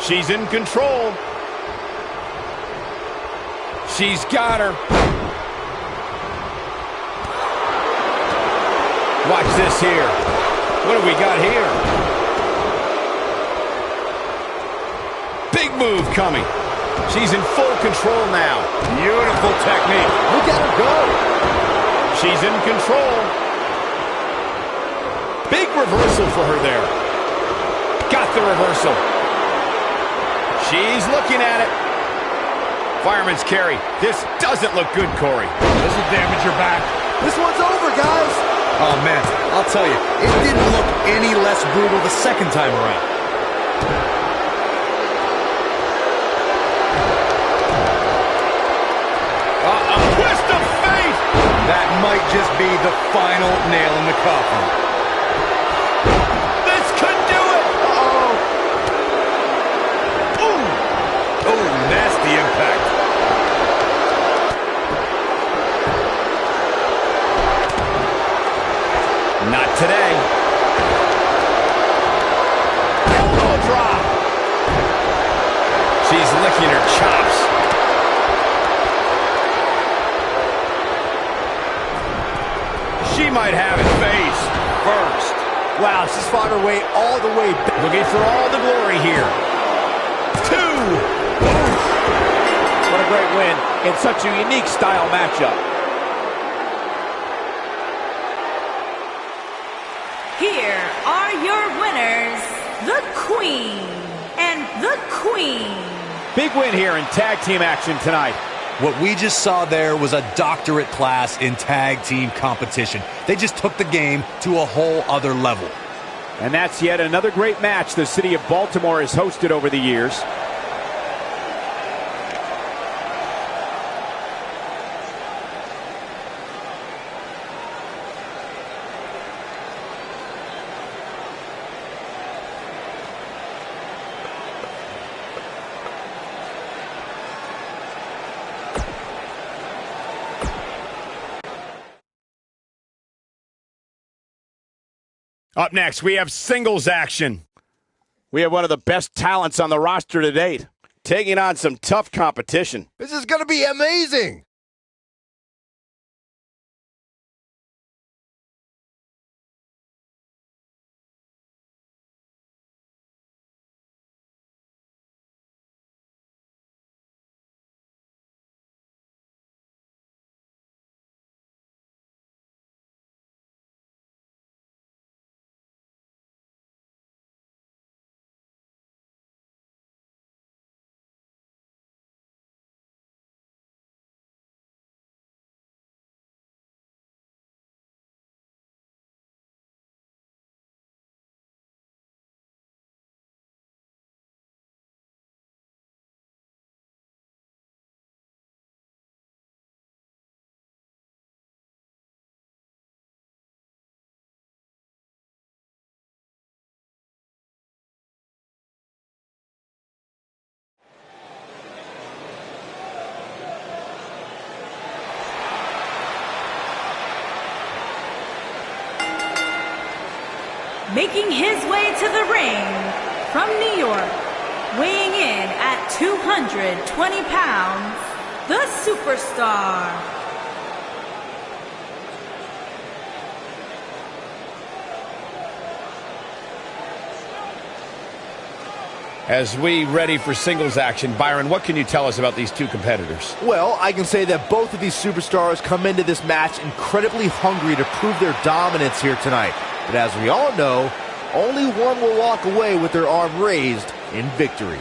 She's in control. She's got her. Watch this here. What have we got here? Big move coming. She's in full control now. Beautiful technique. Look at her go. She's in control. Big reversal for her there. Got the reversal. She's looking at it. Fireman's carry. This doesn't look good, Corey. This will damage your back. This one's over, guys. Oh, man, I'll tell you, it didn't look any less brutal the second time around. Twist of fate! That might just be the final nail in the coffin. This could do it! Oh, nasty impact. Not today. Elbow drop. She's licking her chops. She might have it face first. Wow, she's fought her way all the way back. Looking for all the glory here. 2. What a great win in such a unique style matchup. Here are your winners, the Queen and the Queen. Big win here in tag team action tonight. What we just saw there was a doctorate class in tag team competition. They just took the game to a whole other level. And that's yet another great match the city of Baltimore has hosted over the years. Up next, we have singles action. We have one of the best talents on the roster to date, taking on some tough competition. This is going to be amazing. making his way to the ring from New York, weighing in at 220 pounds, the Superstar. As we ready for singles action, Byron, what can you tell us about these two competitors? Well, I can say that both of these superstars come into this match incredibly hungry to prove their dominance here tonight. But as we all know, only one will walk away with their arm raised in victory.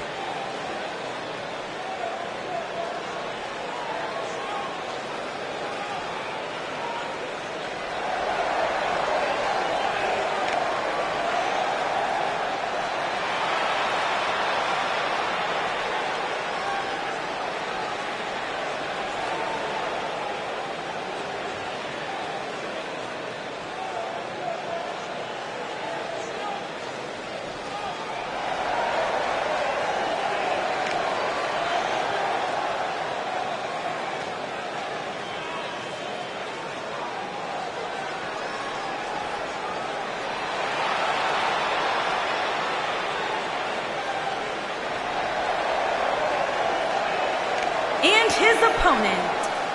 And his opponent,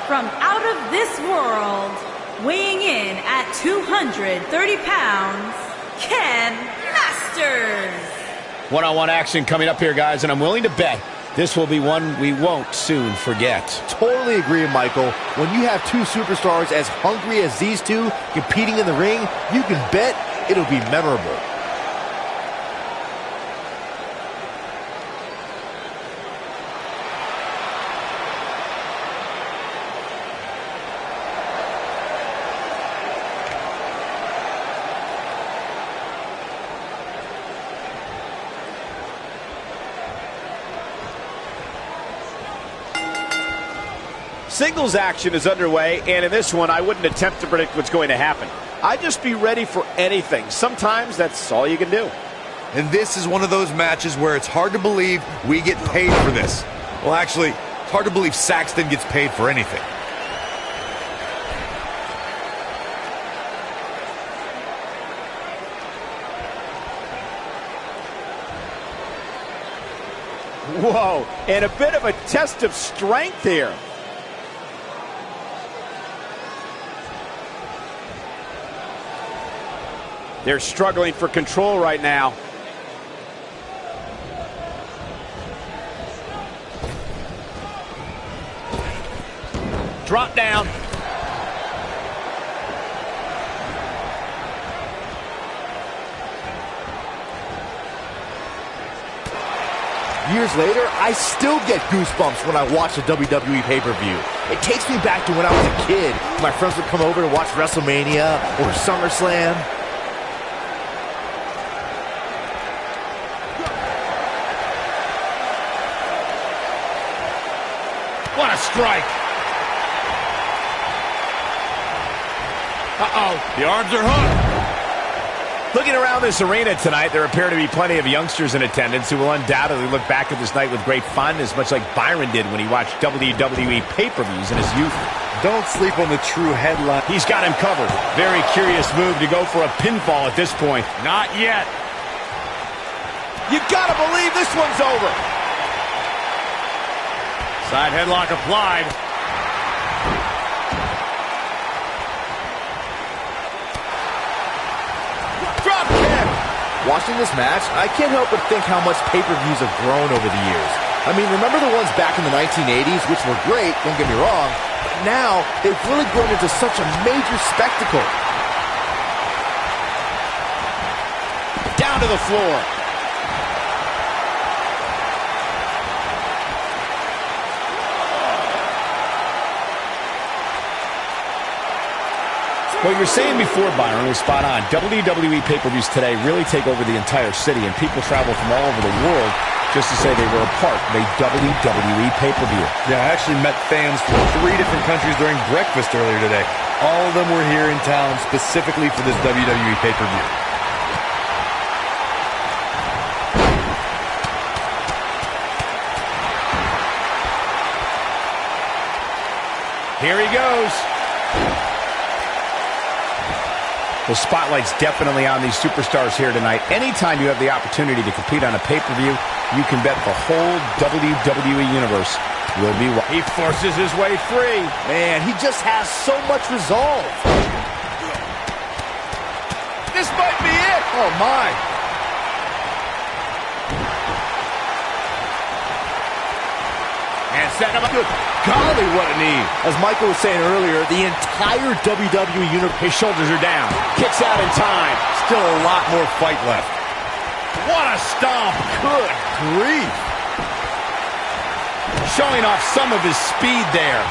from out of this world, weighing in at 230 pounds, Ken Masters. One-on-one action coming up here, guys, and I'm willing to bet this will be one we won't soon forget. Totally agree, Michael. When you have two superstars as hungry as these two competing in the ring, you can bet it'll be memorable. Singles action is underway, and in this one, I wouldn't attempt to predict what's going to happen. I'd just be ready for anything. Sometimes that's all you can do. And this is one of those matches where it's hard to believe we get paid for this. Well, actually, it's hard to believe Saxton gets paid for anything. Whoa, and a bit of a test of strength here. They're struggling for control right now. Drop down. Years later, I still get goosebumps when I watch a WWE pay-per-view. It takes me back to when I was a kid. My friends would come over to watch WrestleMania or SummerSlam. What a strike. Uh-oh, the arms are hooked. Looking around this arena tonight, there appear to be plenty of youngsters in attendance who will undoubtedly look back at this night with great fondness, much like Byron did when he watched WWE pay-per-views in his youth. Don't sleep on the true headline. He's got him covered. Very curious move to go for a pinfall at this point. Not yet. You gotta believe this one's over. Side headlock applied. Drop kick. Watching this match, I can't help but think how much pay-per-views have grown over the years. I mean, remember the ones back in the 1980s, which were great, don't get me wrong, but now they've really grown into such a major spectacle. Down to the floor. What you were saying before, Byron, was spot on. WWE pay-per-views today really take over the entire city, and people travel from all over the world just to say they were a part of a WWE pay-per-view. Yeah, I actually met fans from 3 different countries during breakfast earlier today. All of them were here in town specifically for this WWE pay-per-view. Here he goes. The spotlight's definitely on these superstars here tonight. Anytime you have the opportunity to compete on a pay-per-view, you can bet the whole WWE Universe will be watching. He forces his way free. Man, he just has so much resolve. This might be it. Oh, my. And set him up. Good golly, what a knee. As Michael was saying earlier, the entire WWE Universe. His shoulders are down. Kicks out in time. Still a lot more fight left. What a stomp. Good grief. Showing off some of his speed there.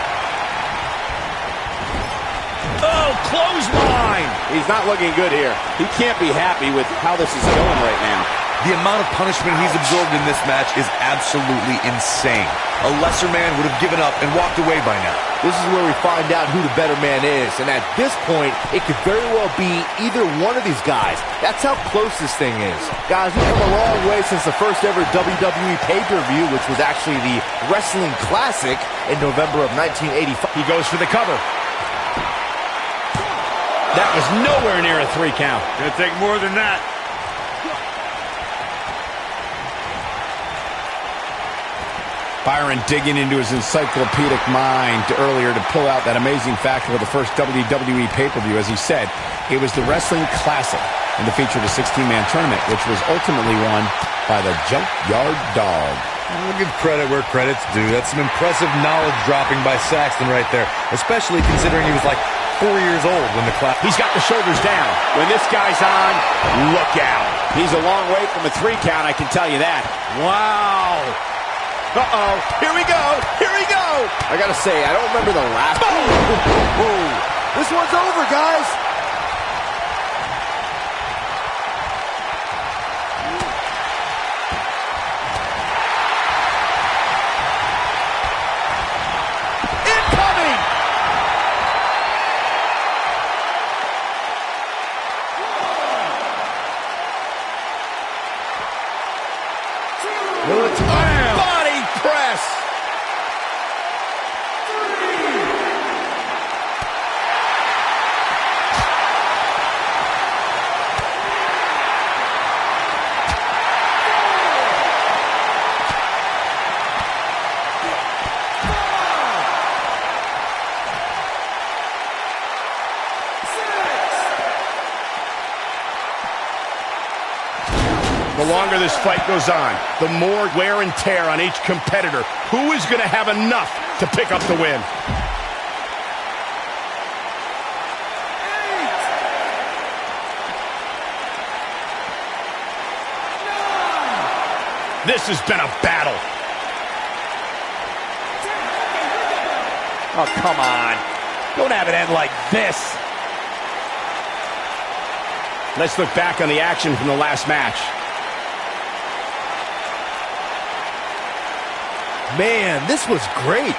Oh, clothesline. He's not looking good here. He can't be happy with how this is going right now. The amount of punishment he's absorbed in this match is absolutely insane. A lesser man would have given up and walked away by now. This is where we find out who the better man is, and at this point, it could very well be either one of these guys. That's how close this thing is. Guys, we've come a long way since the first ever WWE pay-per-view, which was actually the Wrestling Classic in November of 1985. He goes for the cover. That was nowhere near a 3 count. Gonna take more than that. Byron digging into his encyclopedic mind earlier to pull out that amazing fact of the first WWE pay-per-view. As he said, it was the Wrestling Classic, and it featured a 16-man tournament, which was ultimately won by the Junkyard Dog. I'll give credit where credit's due. That's some impressive knowledge dropping by Saxton right there, especially considering he was like 4 years old when the class. He's got the shoulders down. When this guy's on, look out. He's a long way from a 3 count, I can tell you that. Wow. Uh-oh. Here we go. Here we go. I gotta say, I don't remember the last. Boom. This one's over, guys. Incoming. Body press. The longer this fight goes on, the more wear and tear on each competitor. Who is going to have enough to pick up the win? This has been a battle. Oh, come on. Don't have it end like this. Let's look back on the action from the last match. Man, this was great.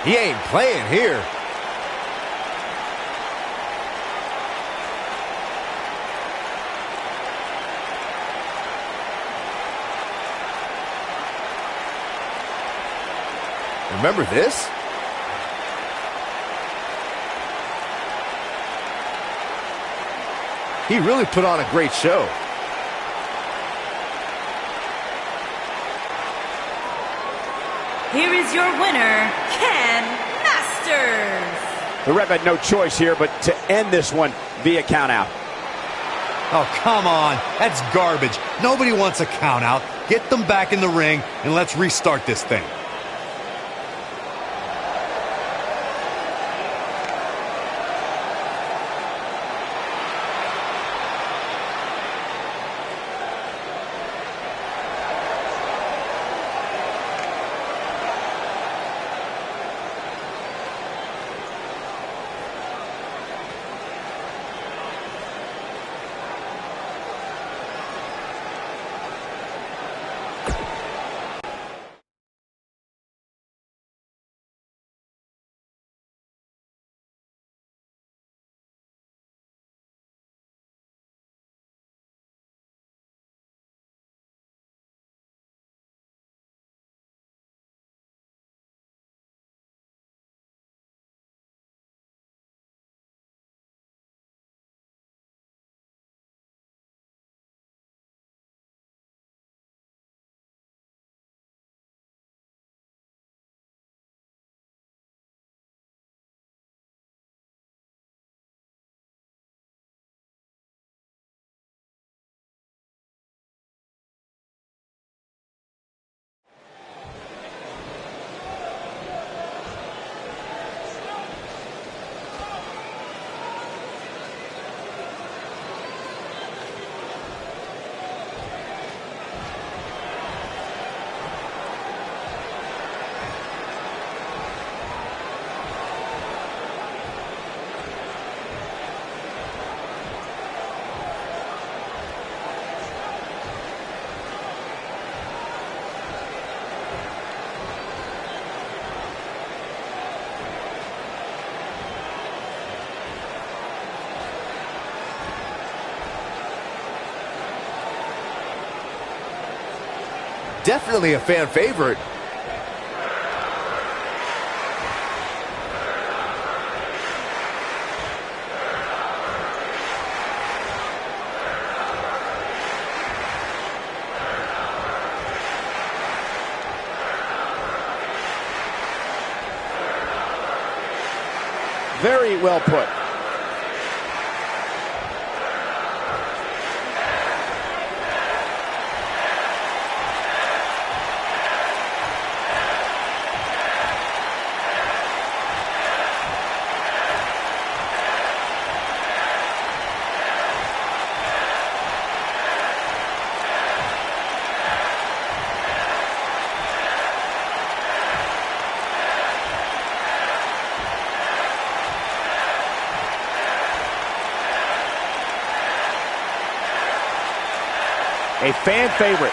He ain't playing here. Remember this? He really put on a great show. Here is your winner, Ken Masters. The ref had no choice here but to end this one via countout. Oh, come on. That's garbage. Nobody wants a count out. Get them back in the ring and let's restart this thing. definitely a fan favorite. Very well put. A fan favorite.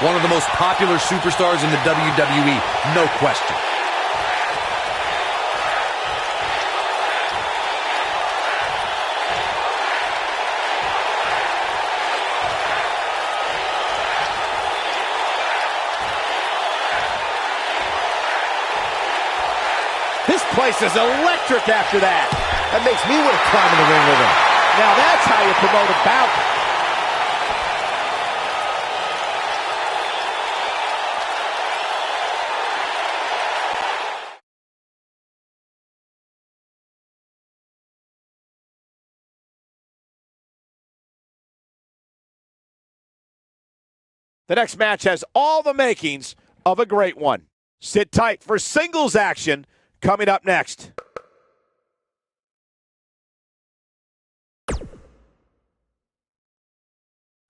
One of the most popular superstars in the WWE, no question. This place is electric after that. That makes me want to climb in the ring with him. Now that's how you promote a bout. The next match has all the makings of a great one. Sit tight for singles action coming up next.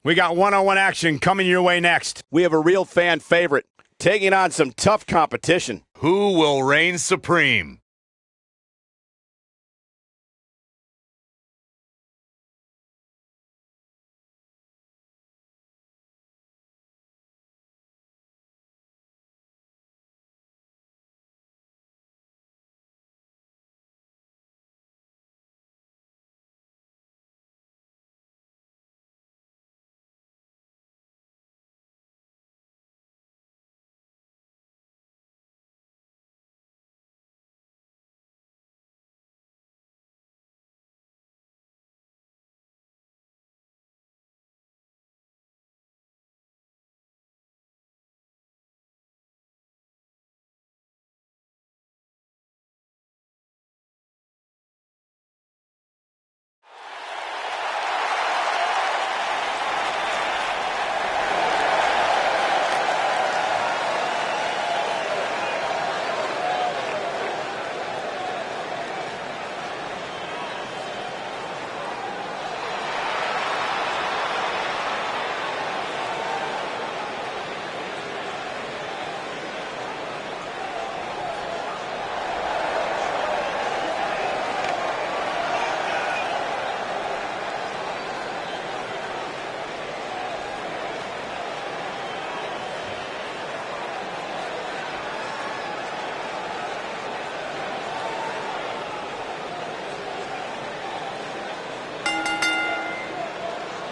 We got one-on-one action coming your way next. We have a real fan favorite taking on some tough competition. Who will reign supreme?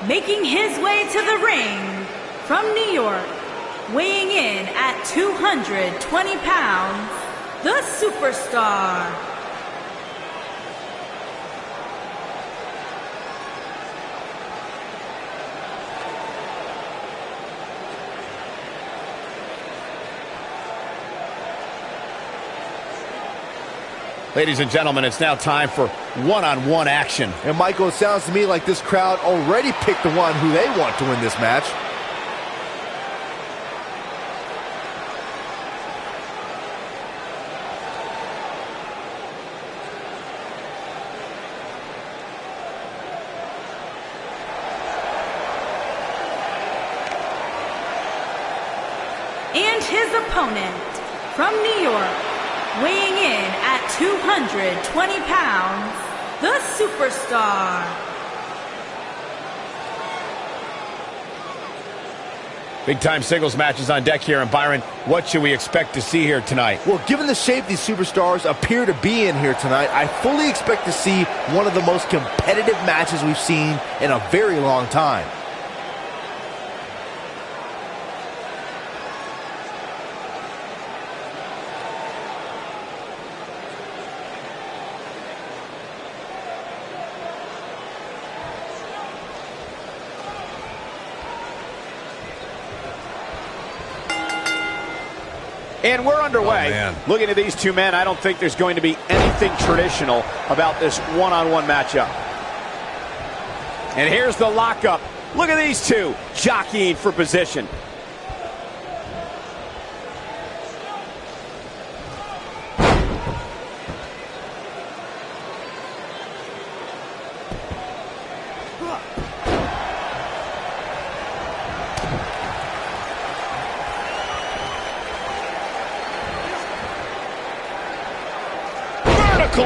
Making his way to the ring from New York, weighing in at 220 pounds, the Superstar. Ladies and gentlemen, it's now time for one-on-one action. And Michael, it sounds to me like this crowd already picked the one who they want to win this match. And his opponent from New York, weighing in at 220 pounds, the Superstar. Big-time singles matches on deck here. And Byron, what should we expect to see here tonight? Well, given the shape these superstars appear to be in here tonight, I fully expect to see one of the most competitive matches we've seen in a very long time. And we're underway. Oh, looking at these two men, I don't think there's going to be anything traditional about this one-on-one matchup. And here's the lockup. Look at these two jockeying for position.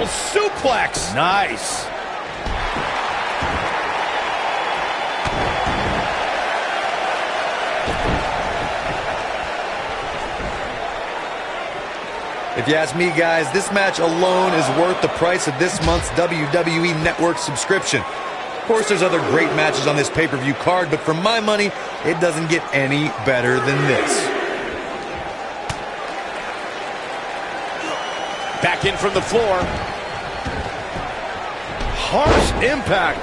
Suplex. Nice. If you ask me, guys, this match alone is worth the price of this month's WWE Network subscription. Of course, there's other great matches on this pay-per-view card, but for my money, it doesn't get any better than this. Back in from the floor. Harsh impact.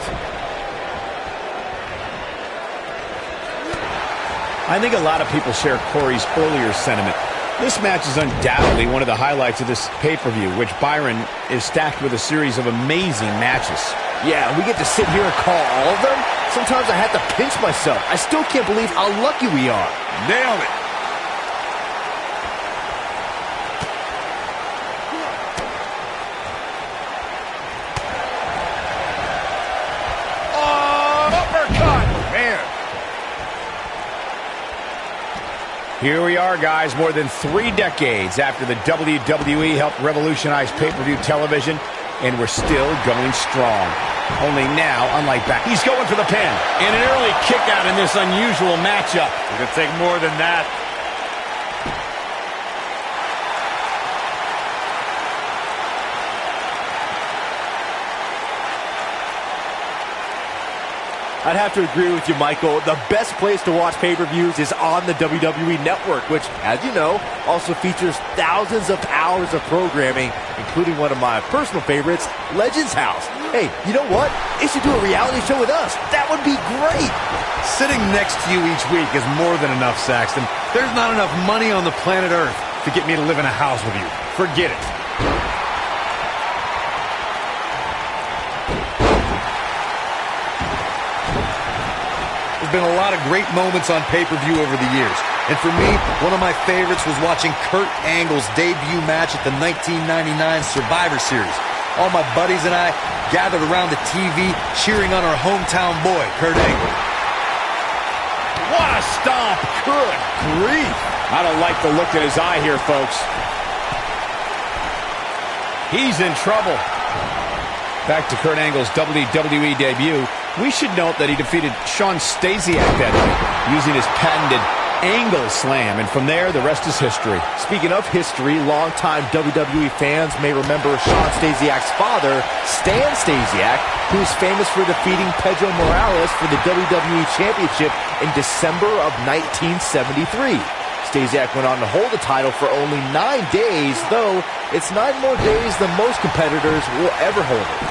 I think a lot of people share Corey's earlier sentiment. This match is undoubtedly one of the highlights of this pay-per-view, which, Byron, is stacked with a series of amazing matches. Yeah, we get to sit here and call all of them. Sometimes I have to pinch myself. I still can't believe how lucky we are. Nailed it. Here we are, guys, more than 3 decades after the WWE helped revolutionize pay-per-view television, and we're still going strong. Only now, unlike back, he's going for the pin. And an early kick out in this unusual matchup. It could take more than that. I'd have to agree with you, Michael. The best place to watch pay-per-views is on the WWE Network, which, as you know, also features thousands of hours of programming, including one of my personal favorites, Legends House. Hey, you know what? They should do a reality show with us. That would be great. Sitting next to you each week is more than enough, Saxton. There's not enough money on the planet Earth to get me to live in a house with you. Forget it. There's been a lot of great moments on pay-per-view over the years. And for me, one of my favorites was watching Kurt Angle's debut match at the 1999 Survivor Series. All my buddies and I gathered around the TV cheering on our hometown boy, Kurt Angle. What a stomp. Good grief. I don't like the look in his eye here, folks. He's in trouble. Back to Kurt Angle's WWE debut. We should note that he defeated Shawn Stasiak that night using his patented Angle Slam, and from there, the rest is history. Speaking of history, longtime WWE fans may remember Shawn Stasiak's father, Stan Stasiak, who is famous for defeating Pedro Morales for the WWE Championship in December of 1973. Stasiak went on to hold the title for only 9 days, though it's 9 more days than most competitors will ever hold it.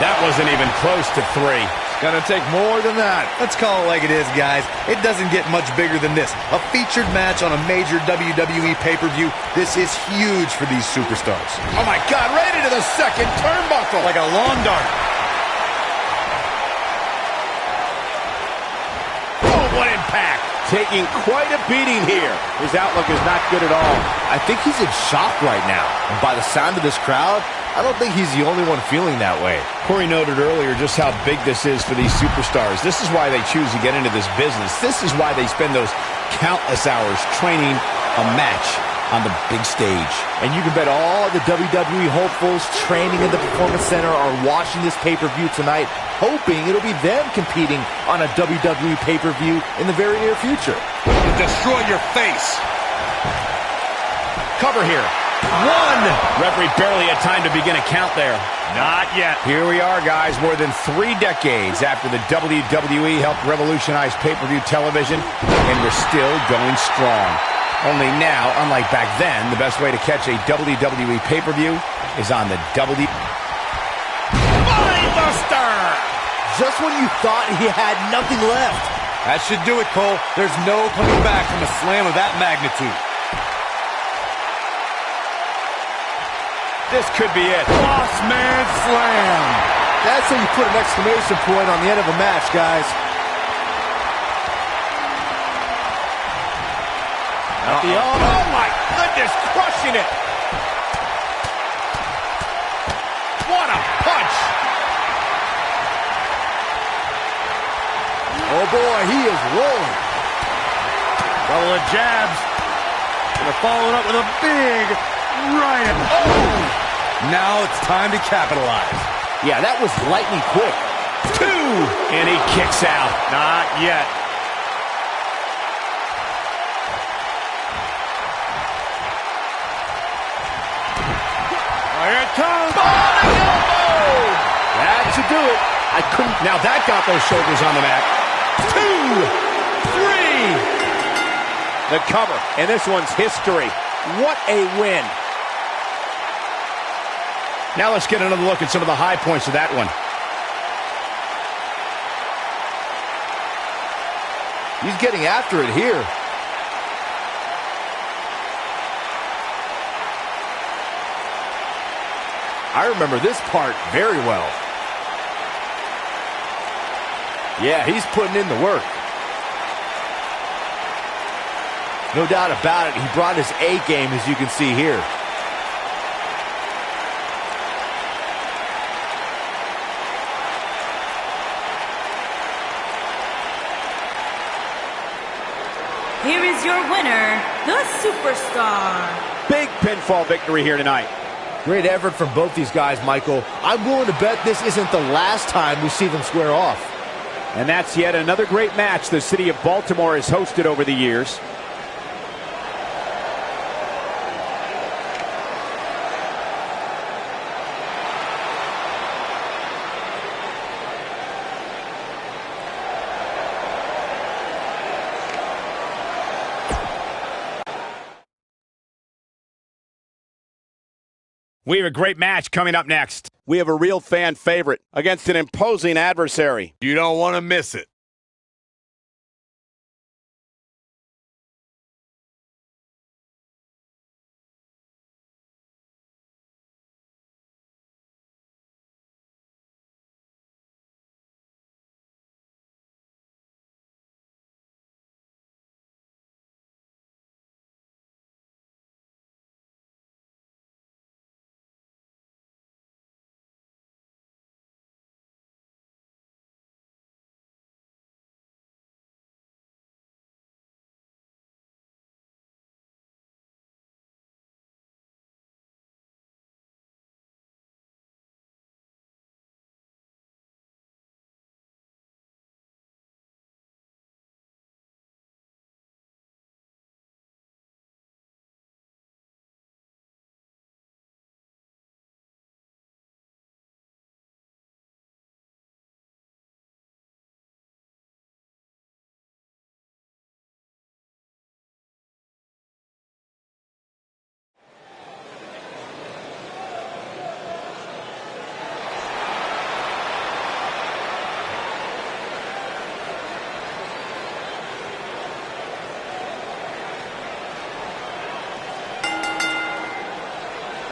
That wasn't even close to 3. It's gonna take more than that. Let's call it like it is, guys. It doesn't get much bigger than this. A featured match on a major WWE pay-per-view. This is huge for these superstars. Oh, my God, right into the second turnbuckle. Like a lawn dart. Oh, what impact. Taking quite a beating here. His outlook is not good at all. I think he's in shock right now. And by the sound of this crowd, I don't think he's the only one feeling that way. Corey noted earlier just how big this is for these superstars. This is why they choose to get into this business. This is why they spend those countless hours training a match on the big stage. And you can bet all the WWE hopefuls training in the Performance Center are watching this pay-per-view tonight, hoping it'll be them competing on a WWE pay-per-view in the very near future. Destroy your face. Cover here. One. Referee barely had time to begin a count there. Not yet. Here we are, guys, more than 3 decades after the WWE helped revolutionize pay-per-view television, and we're still going strong. Only now, unlike back then, the best way to catch a WWE pay-per-view is on the Buster! Just when you thought he had nothing left. That should do it, Cole. There's no coming back from a slam of that magnitude. This could be it. Boss man slam. That's how you put an exclamation point on the end of a match, guys. Oh, my goodness, crushing it. What a punch. Oh, boy, he is rolling. Couple of jabs. And they're following up with a big right. Oh! Now it's time to capitalize. Yeah, that was lightning quick. 2, and he kicks out. Not yet. Here it comes. That should do it. I couldn't. Now that got those shoulders on the mat. 2, 3. The cover, and this one's history. What a win. Now let's get another look at some of the high points of that one. He's getting after it here. I remember this part very well. Yeah, he's putting in the work. No doubt about it, he brought his A game, as you can see here. Here is your winner, the Superstar. Big pinfall victory here tonight. Great effort from both these guys, Michael. I'm willing to bet this isn't the last time we see them square off. And that's yet another great match the city of Baltimore has hosted over the years. We have a great match coming up next. We have a real fan favorite against an imposing adversary. You don't want to miss it.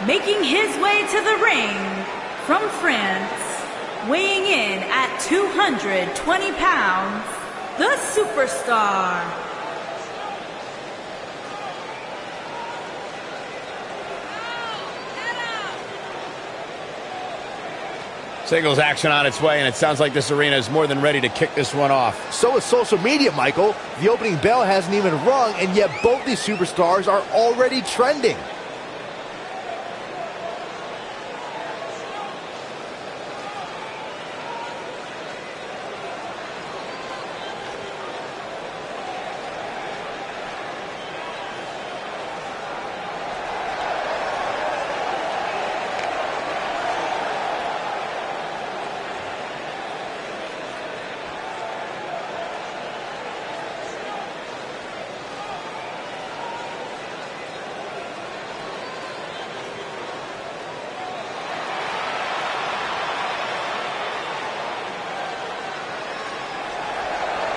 Making his way to the ring from France, weighing in at 220 pounds, the Superstar. Singles action on its way, and it sounds like this arena is more than ready to kick this one off. So is social media, Michael. The opening bell hasn't even rung, and yet both these superstars are already trending.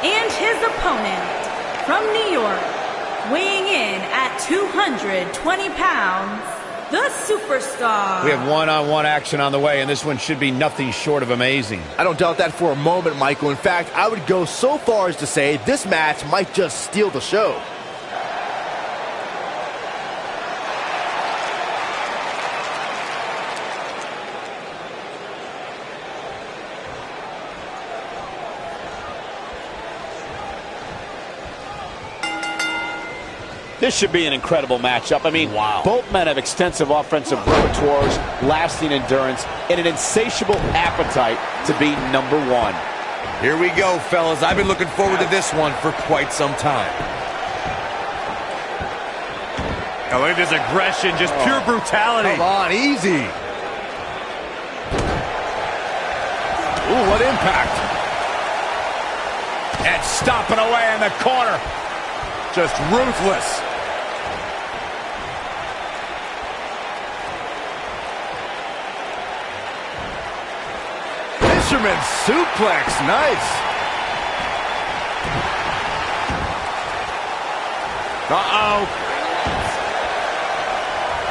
And his opponent, from New York, weighing in at 220 pounds, the Superstar. We have one-on-one action on the way, and this one should be nothing short of amazing. I don't doubt that for a moment, Michael. In fact, I would go so far as to say this match might just steal the show. This should be an incredible matchup. I mean, both men have extensive offensive repertoires, lasting endurance, and an insatiable appetite to be number one. Here we go, fellas. I've been looking forward to this one for quite some time. Oh, look at this aggression, just pure brutality. Come on, easy. Ooh, what impact. And stomping away in the corner. Just ruthless. Fisherman suplex, nice. Uh-oh.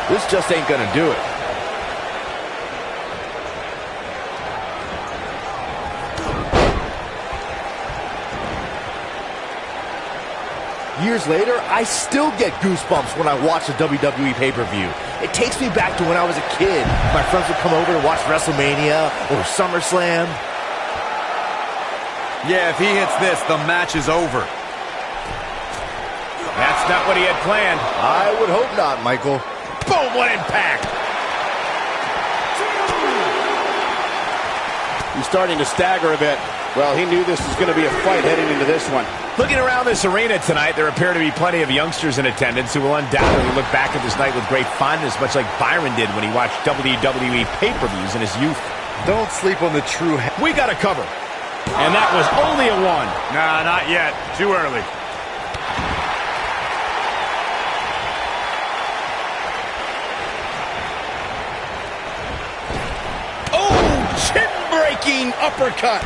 This just ain't gonna do it. Years later, I still get goosebumps when I watch a WWE pay-per-view. It takes me back to when I was a kid. My friends would come over to watch WrestleMania or SummerSlam. Yeah, if he hits this, the match is over. That's not what he had planned. I would hope not, Michael. Boom, what impact. He's starting to stagger a bit. Well, he knew this was going to be a fight heading into this one. Looking around this arena tonight, there appear to be plenty of youngsters in attendance who will undoubtedly look back at this night with great fondness, much like Byron did when he watched WWE pay-per-views in his youth. Don't sleep on the true... We got a cover. And that was only a one. Nah, not yet. Too early. Chin-breaking uppercut.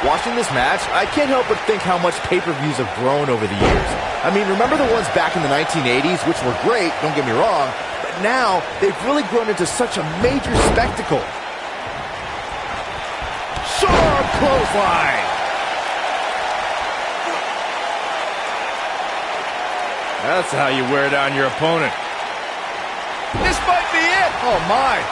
Watching this match, I can't help but think how much pay-per-views have grown over the years. I mean, remember the ones back in the 1980s, which were great, don't get me wrong, but now they've really grown into such a major spectacle. Sharp clothesline. That's how you wear down your opponent. This might be it. Oh, my.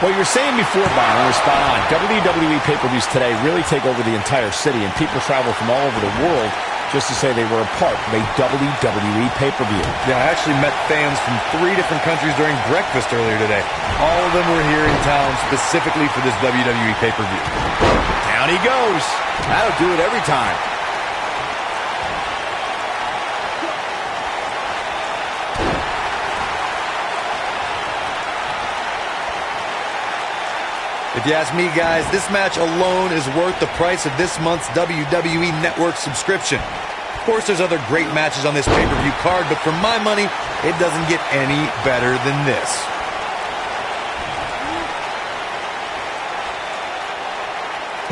What you were saying before, Byron, was spot on. WWE pay-per-views today really take over the entire city, and people travel from all over the world just to say they were a part of a WWE pay-per-view. Yeah, I actually met fans from 3 different countries during breakfast earlier today. All of them were here in town specifically for this WWE pay-per-view. Down he goes. That'll do it every time. If you ask me, guys, this match alone is worth the price of this month's WWE Network subscription. Of course, there's other great matches on this pay-per-view card, but for my money, it doesn't get any better than this.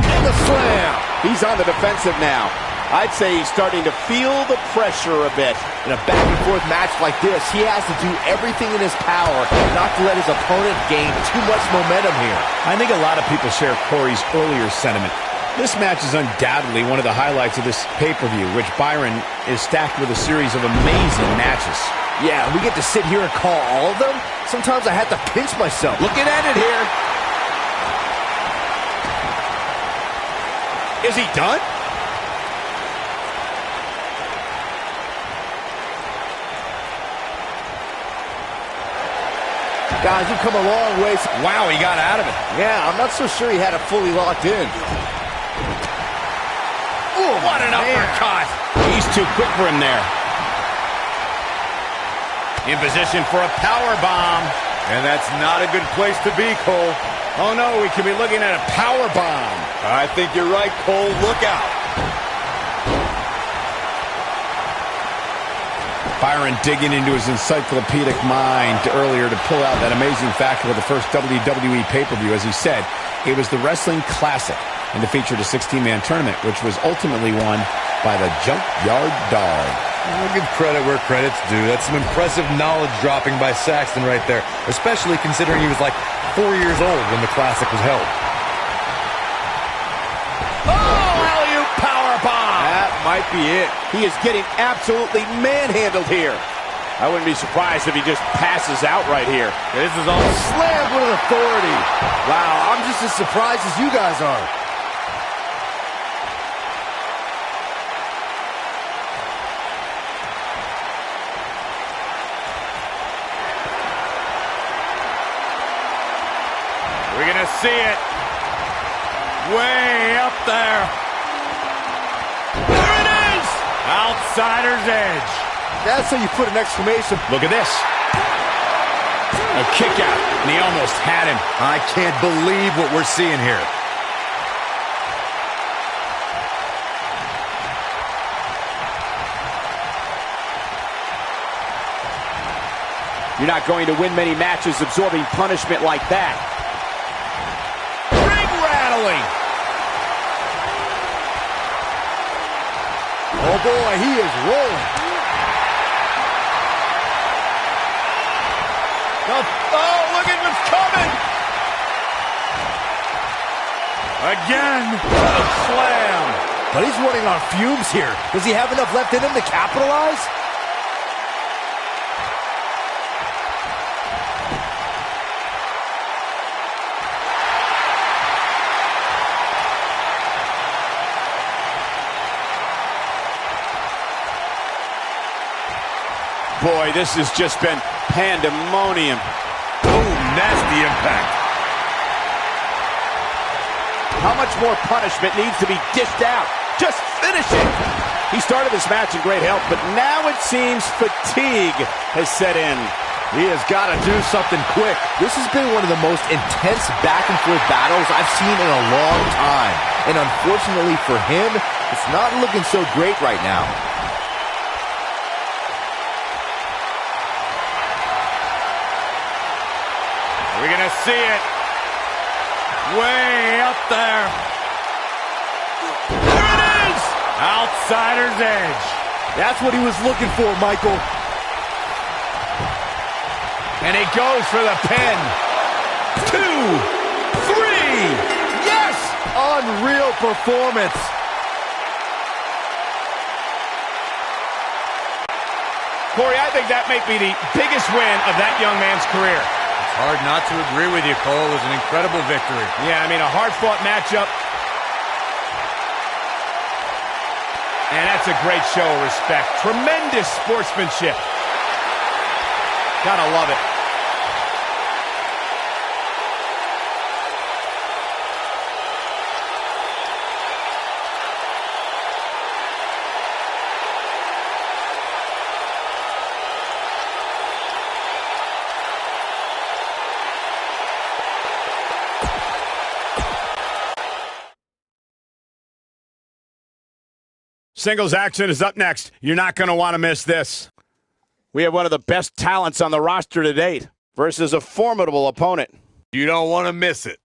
And the slam. He's on the defensive now. I'd say he's starting to feel the pressure a bit. In a back-and-forth match like this, he has to do everything in his power not to let his opponent gain too much momentum here. I think a lot of people share Corey's earlier sentiment. This match is undoubtedly one of the highlights of this pay-per-view, which Byron is stacked with a series of amazing matches. Yeah, we get to sit here and call all of them? Sometimes I have to pinch myself. Looking at it here. Is he done? Guys, you've come a long way. Wow, he got out of it. Yeah, I'm not so sure he had it fully locked in. Ooh, what an uppercut. He's too quick for him there. In position for a power bomb. And that's not a good place to be, Cole. Oh, no, we could be looking at a power bomb. I think you're right, Cole. Look out. Byron digging into his encyclopedic mind earlier to pull out that amazing fact of the first WWE pay-per-view. As he said, it was the Wrestling Classic, and it featured a 16-man tournament, which was ultimately won by the Junkyard Dog. I'll give credit where credit's due. That's some impressive knowledge dropping by Saxton right there, especially considering he was like 4 years old when the Classic was held. Might be it. He is getting absolutely manhandled here. I wouldn't be surprised if he just passes out right here. This is all slammed with authority. Wow, I'm just as surprised as you guys are. We're going to see it. Way up there. Outsider's edge. That's how you put an exclamation. Look at this. A kick out, and he almost had him. I can't believe what we're seeing here. You're not going to win many matches absorbing punishment like that. Ring rattling. Oh boy, he is rolling. Oh, look at what's coming. Again, a slam. But he's running on fumes here. Does he have enough left in him to capitalize? Boy, this has just been pandemonium. Boom, nasty impact. How much more punishment needs to be dished out? Just finish it. He started this match in great health, but now it seems fatigue has set in. He has got to do something quick. This has been one of the most intense back-and-forth battles I've seen in a long time. And unfortunately for him, it's not looking so great right now. We're going to see it. Way up there. There it is! Outsider's edge. That's what he was looking for, Michael. And he goes for the pin. 2, 3. Yes! Unreal performance. Corey, I think that may be the biggest win of that young man's career. Hard not to agree with you, Cole. It was an incredible victory. Yeah, I mean, a hard-fought matchup. And that's a great show of respect. Tremendous sportsmanship. Gotta love it. Singles action is up next. You're not going to want to miss this. We have one of the best talents on the roster to date versus a formidable opponent. You don't want to miss it.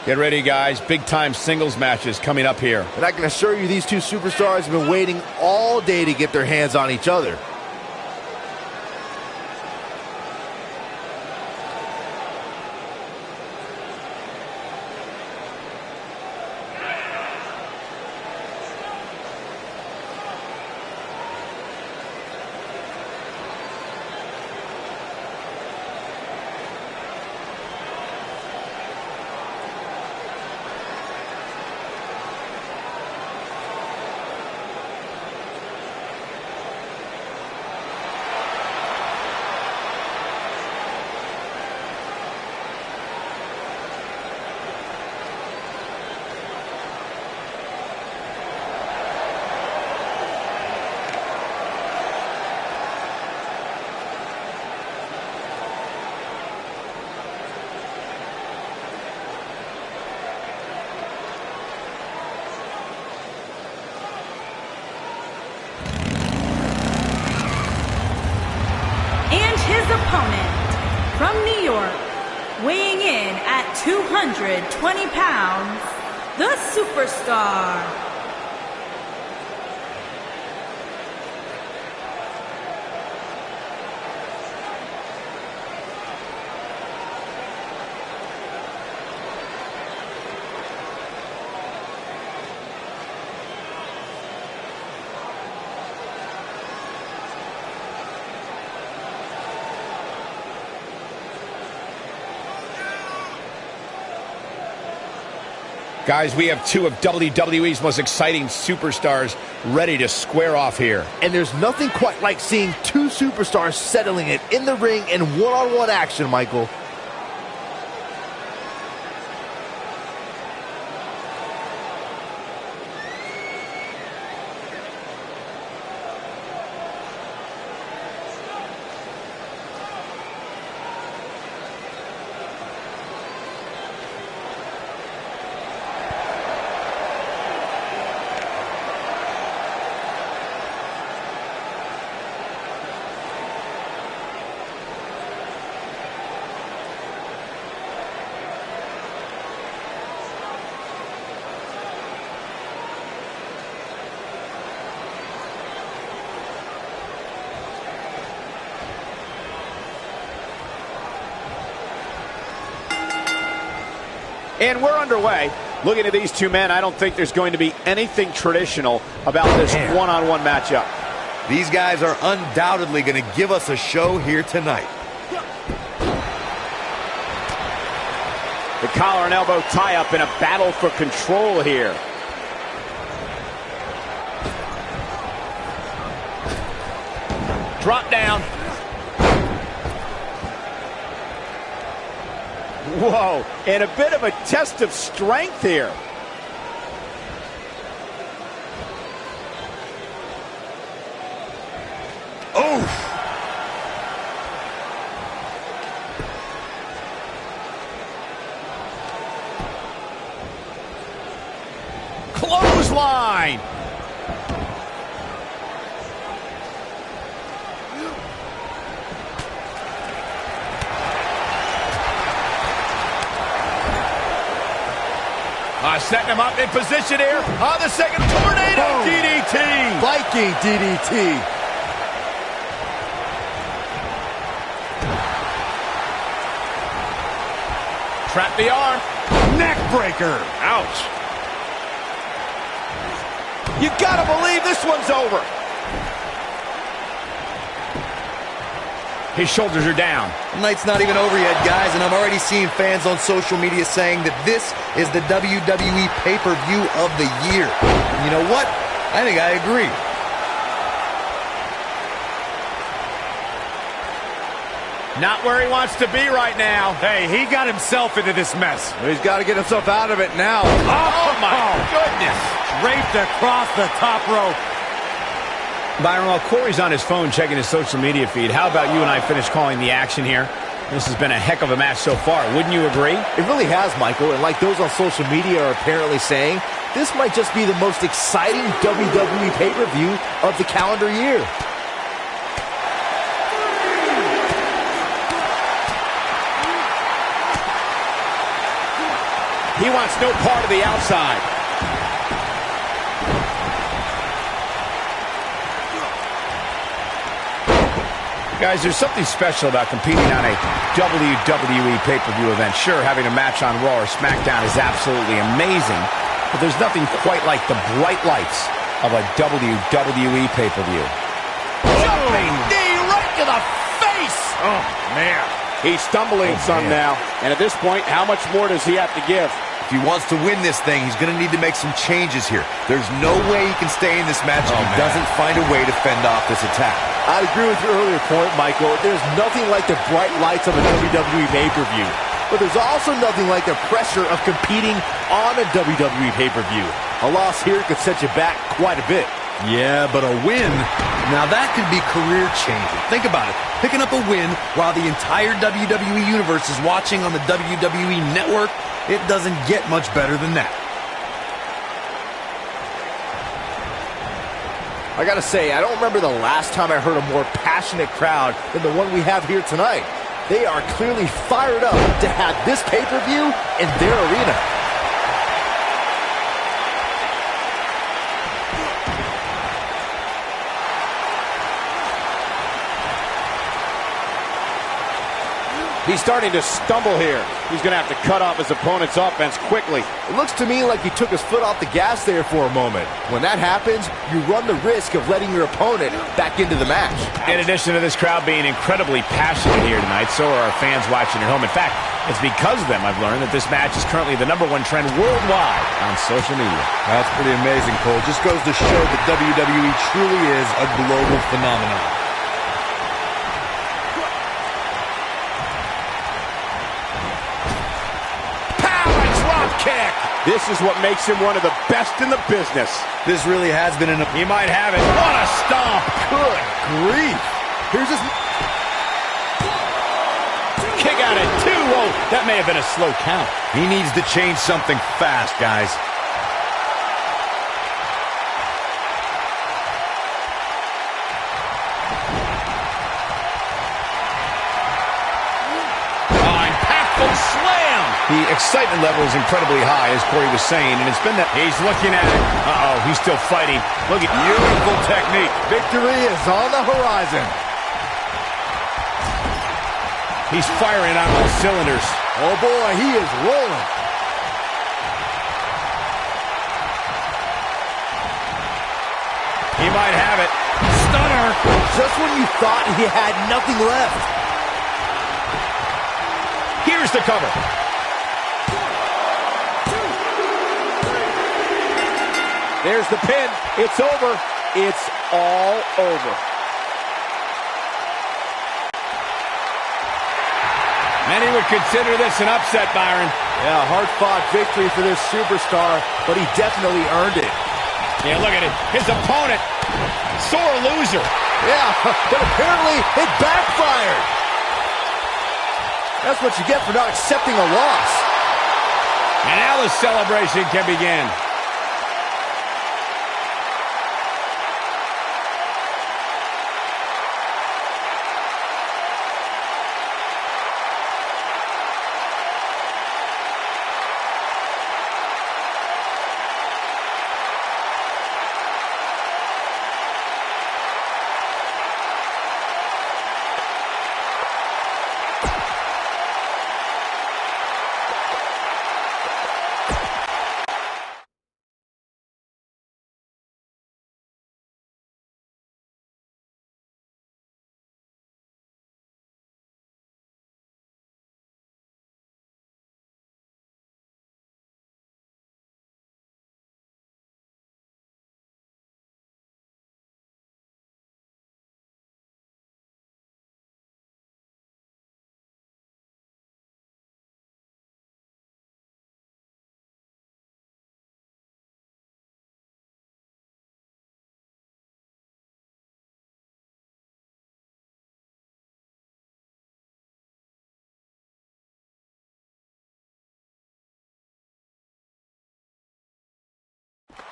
Get ready, guys. Big-time singles matches coming up here. And I can assure you these two superstars have been waiting all day to get their hands on each other. Opponent from New York, weighing in at 220 pounds, the Superstar. Guys, we have two of WWE's most exciting superstars ready to square off here. And there's nothing quite like seeing two superstars settling it in the ring in one-on-one action, Michael. And we're underway. Looking at these two men, I don't think there's going to be anything traditional about this one-on-one matchup. These guys are undoubtedly going to give us a show here tonight. The collar and elbow tie-up in a battle for control here. Drop down. Whoa, and a bit of a test of strength here. Oh! Clothesline. Setting him up in position here on the second tornado DDT. Viking DDT. Trap the arm. Neck breaker. Ouch. You gotta believe this one's over. His shoulders are down. The night's not even over yet, guys, and I'm already seeing fans on social media saying that this is the WWE pay-per-view of the year. And you know what? I think I agree. Not where he wants to be right now. Hey, he got himself into this mess. He's got to get himself out of it now. Oh my goodness. Draped across the top rope. Byron, while Corey's on his phone checking his social media feed, how about you and I finish calling the action here? This has been a heck of a match so far. Wouldn't you agree? It really has, Michael. And like those on social media are apparently saying, this might just be the most exciting WWE pay-per-view of the calendar year. He He wants no part of the outside. Guys, there's something special about competing on a WWE pay-per-view event. Sure, having a match on Raw or SmackDown is absolutely amazing, but there's nothing quite like the bright lights of a WWE pay-per-view. Jumping knee right to the face! Oh, man. He's stumbling some now, and at this point, how much more does he have to give? If he wants to win this thing, he's going to need to make some changes here. There's no way he can stay in this match if he doesn't find a way to fend off this attack. I'd agree with your earlier point, Michael. There's nothing like the bright lights of a WWE pay-per-view. But there's also nothing like the pressure of competing on a WWE pay-per-view. A loss here could set you back quite a bit. Yeah, but a win, now that could be career-changing. Think about it. Picking up a win while the entire WWE Universe is watching on the WWE Network, it doesn't get much better than that. I gotta say, I don't remember the last time I heard a more passionate crowd than the one we have here tonight. They are clearly fired up to have this pay-per-view in their arena. He's starting to stumble here. He's going to have to cut off his opponent's offense quickly. It looks to me like he took his foot off the gas there for a moment. When that happens, you run the risk of letting your opponent back into the match. In addition to this crowd being incredibly passionate here tonight, so are our fans watching at home. In fact, it's because of them I've learned that this match is currently the #1 trend worldwide on social media. That's pretty amazing, Cole. Just goes to show that WWE truly is a global phenomenon. Kick. This is what makes him one of the best in the business. This really has been He might have it. What a stomp. Good grief. Here's his... Kick out at 2. Oh, that may have been a slow count. He needs to change something fast, guys. The excitement level is incredibly high, as Corey was saying, and it's been that... He's looking at it. Uh-oh, he's still fighting. Look at beautiful technique. Victory is on the horizon. He's firing on all cylinders. Oh, boy, he is rolling. He might have it. Stunner. Just when you thought he had nothing left. Here's the cover. There's the pin. It's over. It's all over. Many would consider this an upset, Byron. Yeah, hard-fought victory for this superstar, but he definitely earned it. Yeah, look at it. His opponent, sore loser. Yeah, but apparently it backfired. That's what you get for not accepting a loss. And now the celebration can begin.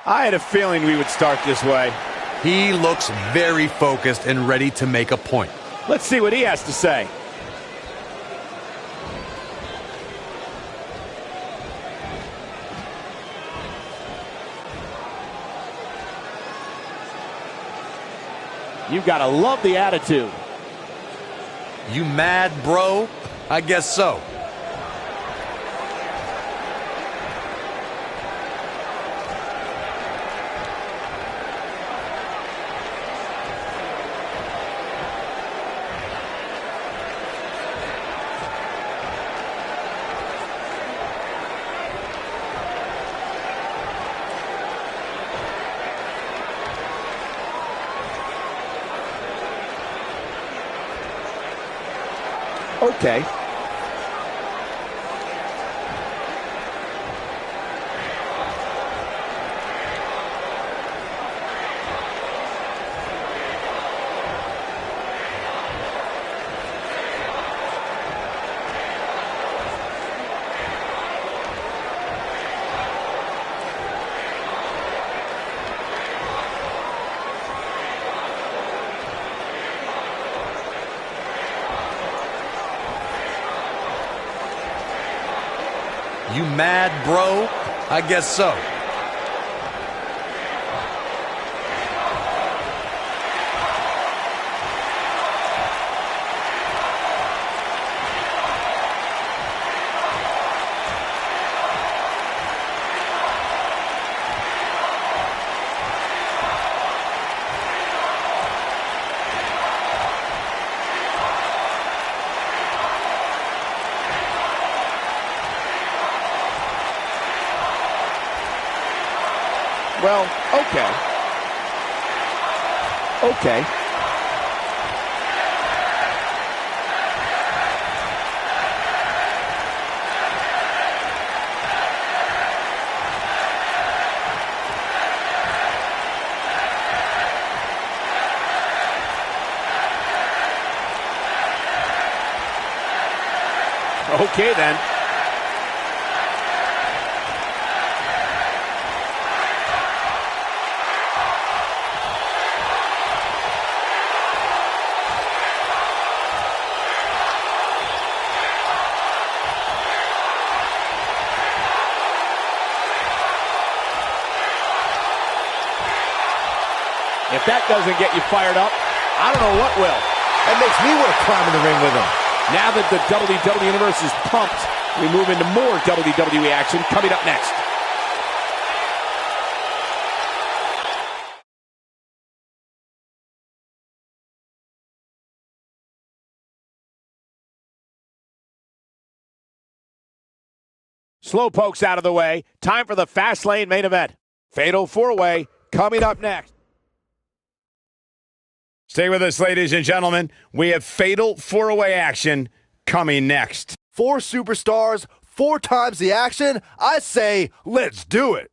I had a feeling we would start this way. He looks very focused and ready to make a point. Let's see what he has to say. You've got to love the attitude. You mad, bro? I guess so. Okay. You mad, bro? I guess so. Well, okay. Okay. Okay, then. If that doesn't get you fired up, I don't know what will. That makes me want to climb in the ring with him. Now that the WWE Universe is pumped, we move into more WWE action coming up next. Slowpoke's out of the way. Time for the Fastlane main event. Fatal 4-Way coming up next. Stay with us, ladies and gentlemen. We have Fatal 4-Way action coming next. 4 superstars, 4 times the action. I say, let's do it.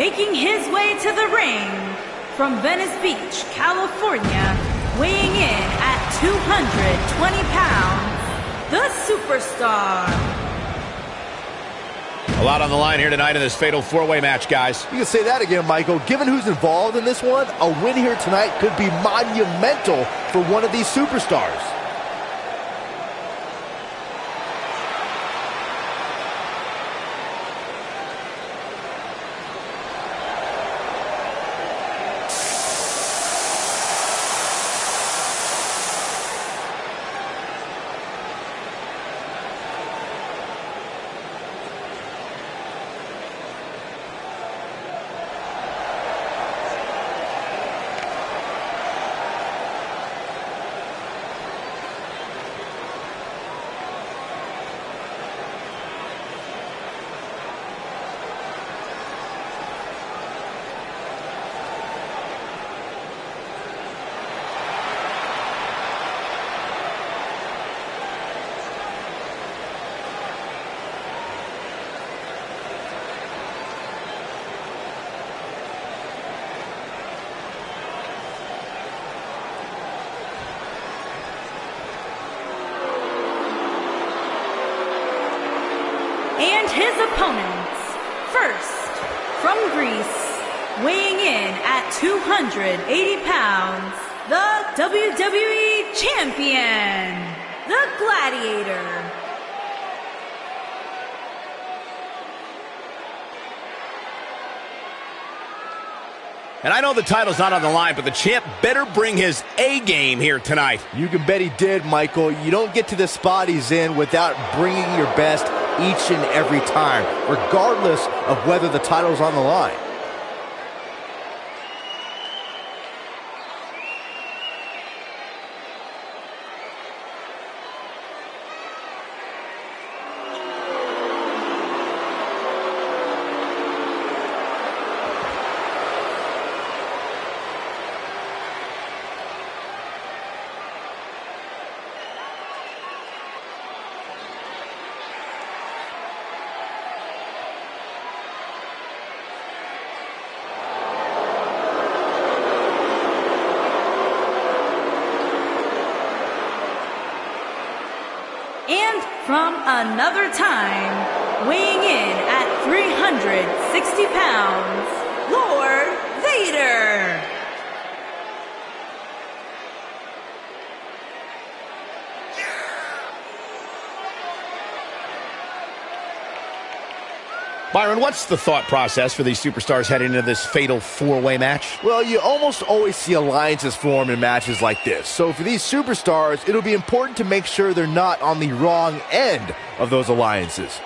making his way to the ring from Venice Beach, California, weighing in at 220 pounds, the Superstar. A lot on the line here tonight in this fatal four-way match, guys. You can say that again, Michael. Given who's involved in this one, a win here tonight could be monumental for one of these superstars. And his opponents, first, from Greece, weighing in at 280 pounds, the WWE Champion, the Gladiator. And I know the title's not on the line, but the champ better bring his A game here tonight. You can bet he did, Michael. You don't get to the spot he's in without bringing your best each and every time, regardless of whether the title's on the line. And from another time, weighing in at 360 pounds, Lord Vader. Byron, what's the thought process for these superstars heading into this fatal four-way match? Well, you almost always see alliances form in matches like this. So for these superstars, it'll be important to make sure they're not on the wrong end of those alliances.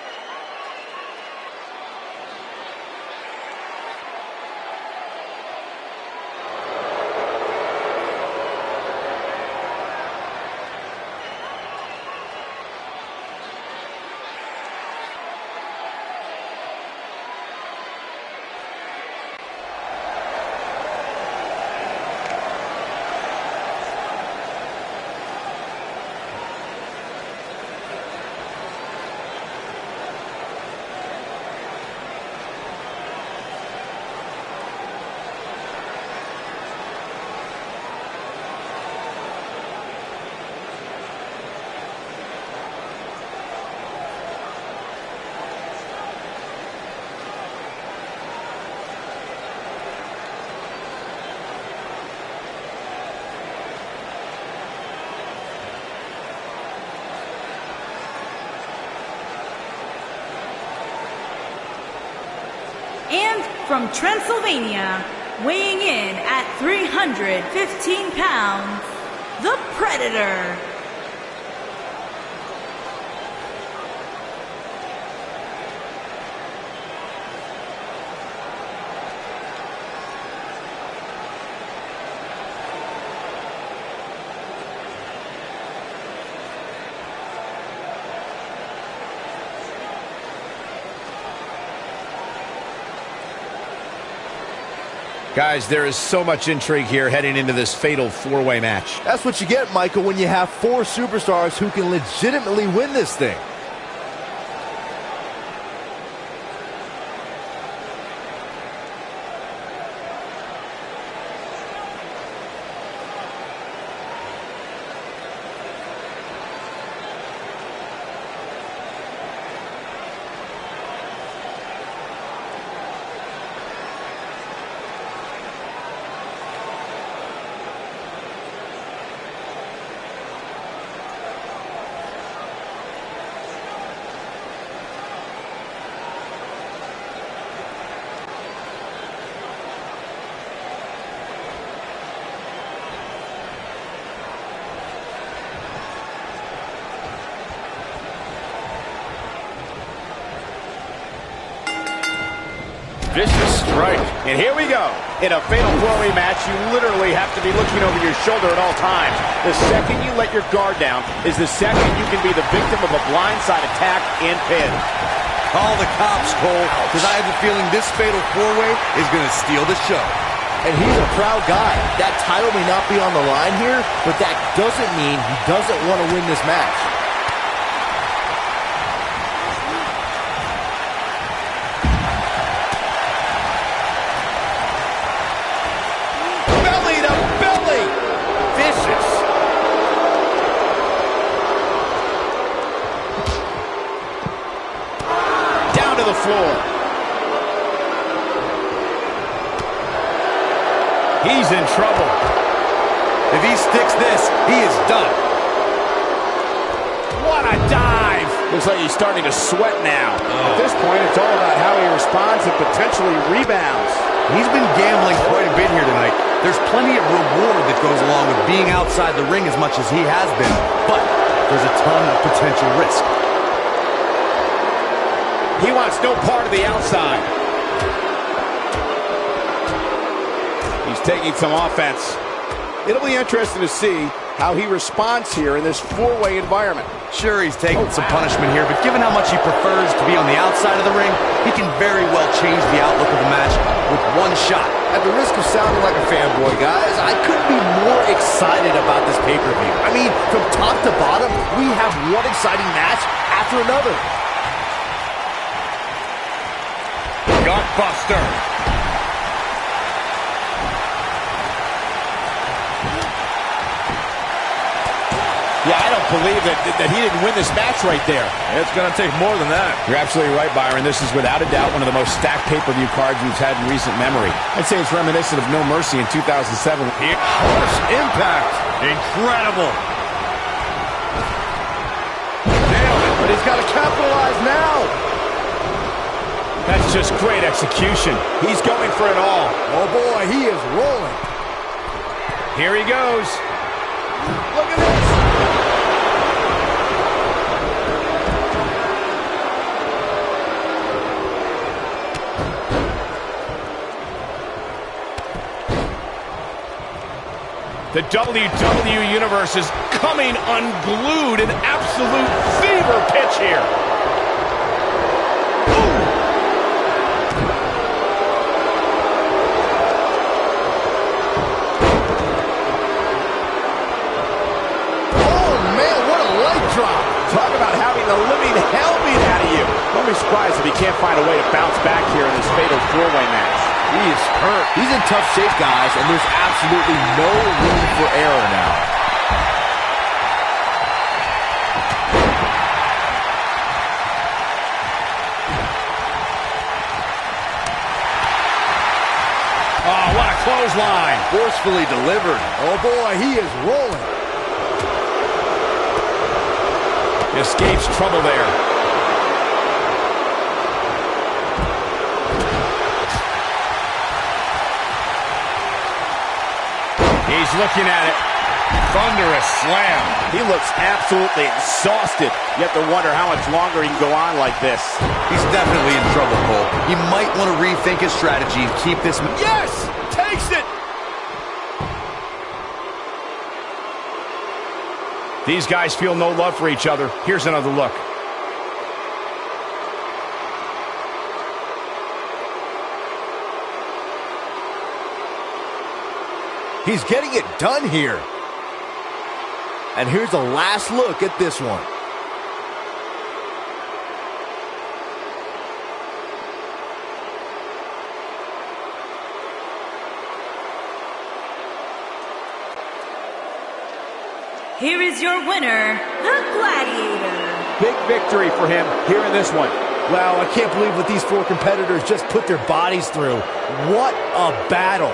And from Transylvania, weighing in at 315 pounds, the Predator. Guys, there is so much intrigue here heading into this fatal four-way match. That's what you get, Michael, when you have four superstars who can legitimately win this thing. vicious strike. And here we go. In a fatal four-way match, you literally have to be looking over your shoulder at all times. The second you let your guard down is the second you can be the victim of a blindside attack and pin. Call the cops, Cole, because I have a feeling this fatal four-way is going to steal the show. And he's a proud guy. That title may not be on the line here, but that doesn't mean he doesn't want to win this match. Floor. He's in trouble. If he sticks this, he is done. What a dive. Looks like he's starting to sweat now. At this point, it's all about how he responds and potentially rebounds. He's been gambling quite a bit here tonight. There's plenty of reward that goes along with being outside the ring as much as he has been, but there's a ton of potential risk. He wants no part of the outside. He's taking some offense. It'll be interesting to see how he responds here in this four-way environment. Sure, he's taking some punishment here, but given how much he prefers to be on the outside of the ring, he can very well change the outlook of the match with one shot. At the risk of sounding like a fanboy, guys, I couldn't be more excited about this pay-per-view. I mean, from top to bottom, we have one exciting match after another. Gutbuster. Yeah, I don't believe that he didn't win this match right there. It's going to take more than that. You're absolutely right, Byron. This is without a doubt one of the most stacked pay-per-view cards we've had in recent memory. I'd say it's reminiscent of No Mercy in 2007. Harsh impact. Incredible. Nailed it, but he's got to capitalize now. That's just great execution. He's going for it all. Oh, boy, he is rolling. Here he goes. Look at this. The WWE Universe is coming unglued. An absolute fever pitch here. Talk about having the living hell beat out of you. Don't be surprised if he can't find a way to bounce back here in this fatal four-way match. He is hurt. He's in tough shape, guys, and there's absolutely no room for error now. Oh, what a clothesline. Forcefully delivered. Oh, boy, he is rolling. Escapes trouble there. He's looking at it. Thunderous slam. He looks absolutely exhausted. You have to wonder how much longer he can go on like this. He's definitely in trouble, Cole. He might want to rethink his strategy and keep this... Yes! Takes it! These guys feel no love for each other. Here's another look. He's getting it done here. And here's a last look at this one. Here is your winner, the Gladiator. Big victory for him here in this one. Wow, I can't believe what these four competitors just put their bodies through. What a battle.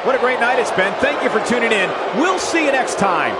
What a great night it's been. Thank you for tuning in. We'll see you next time.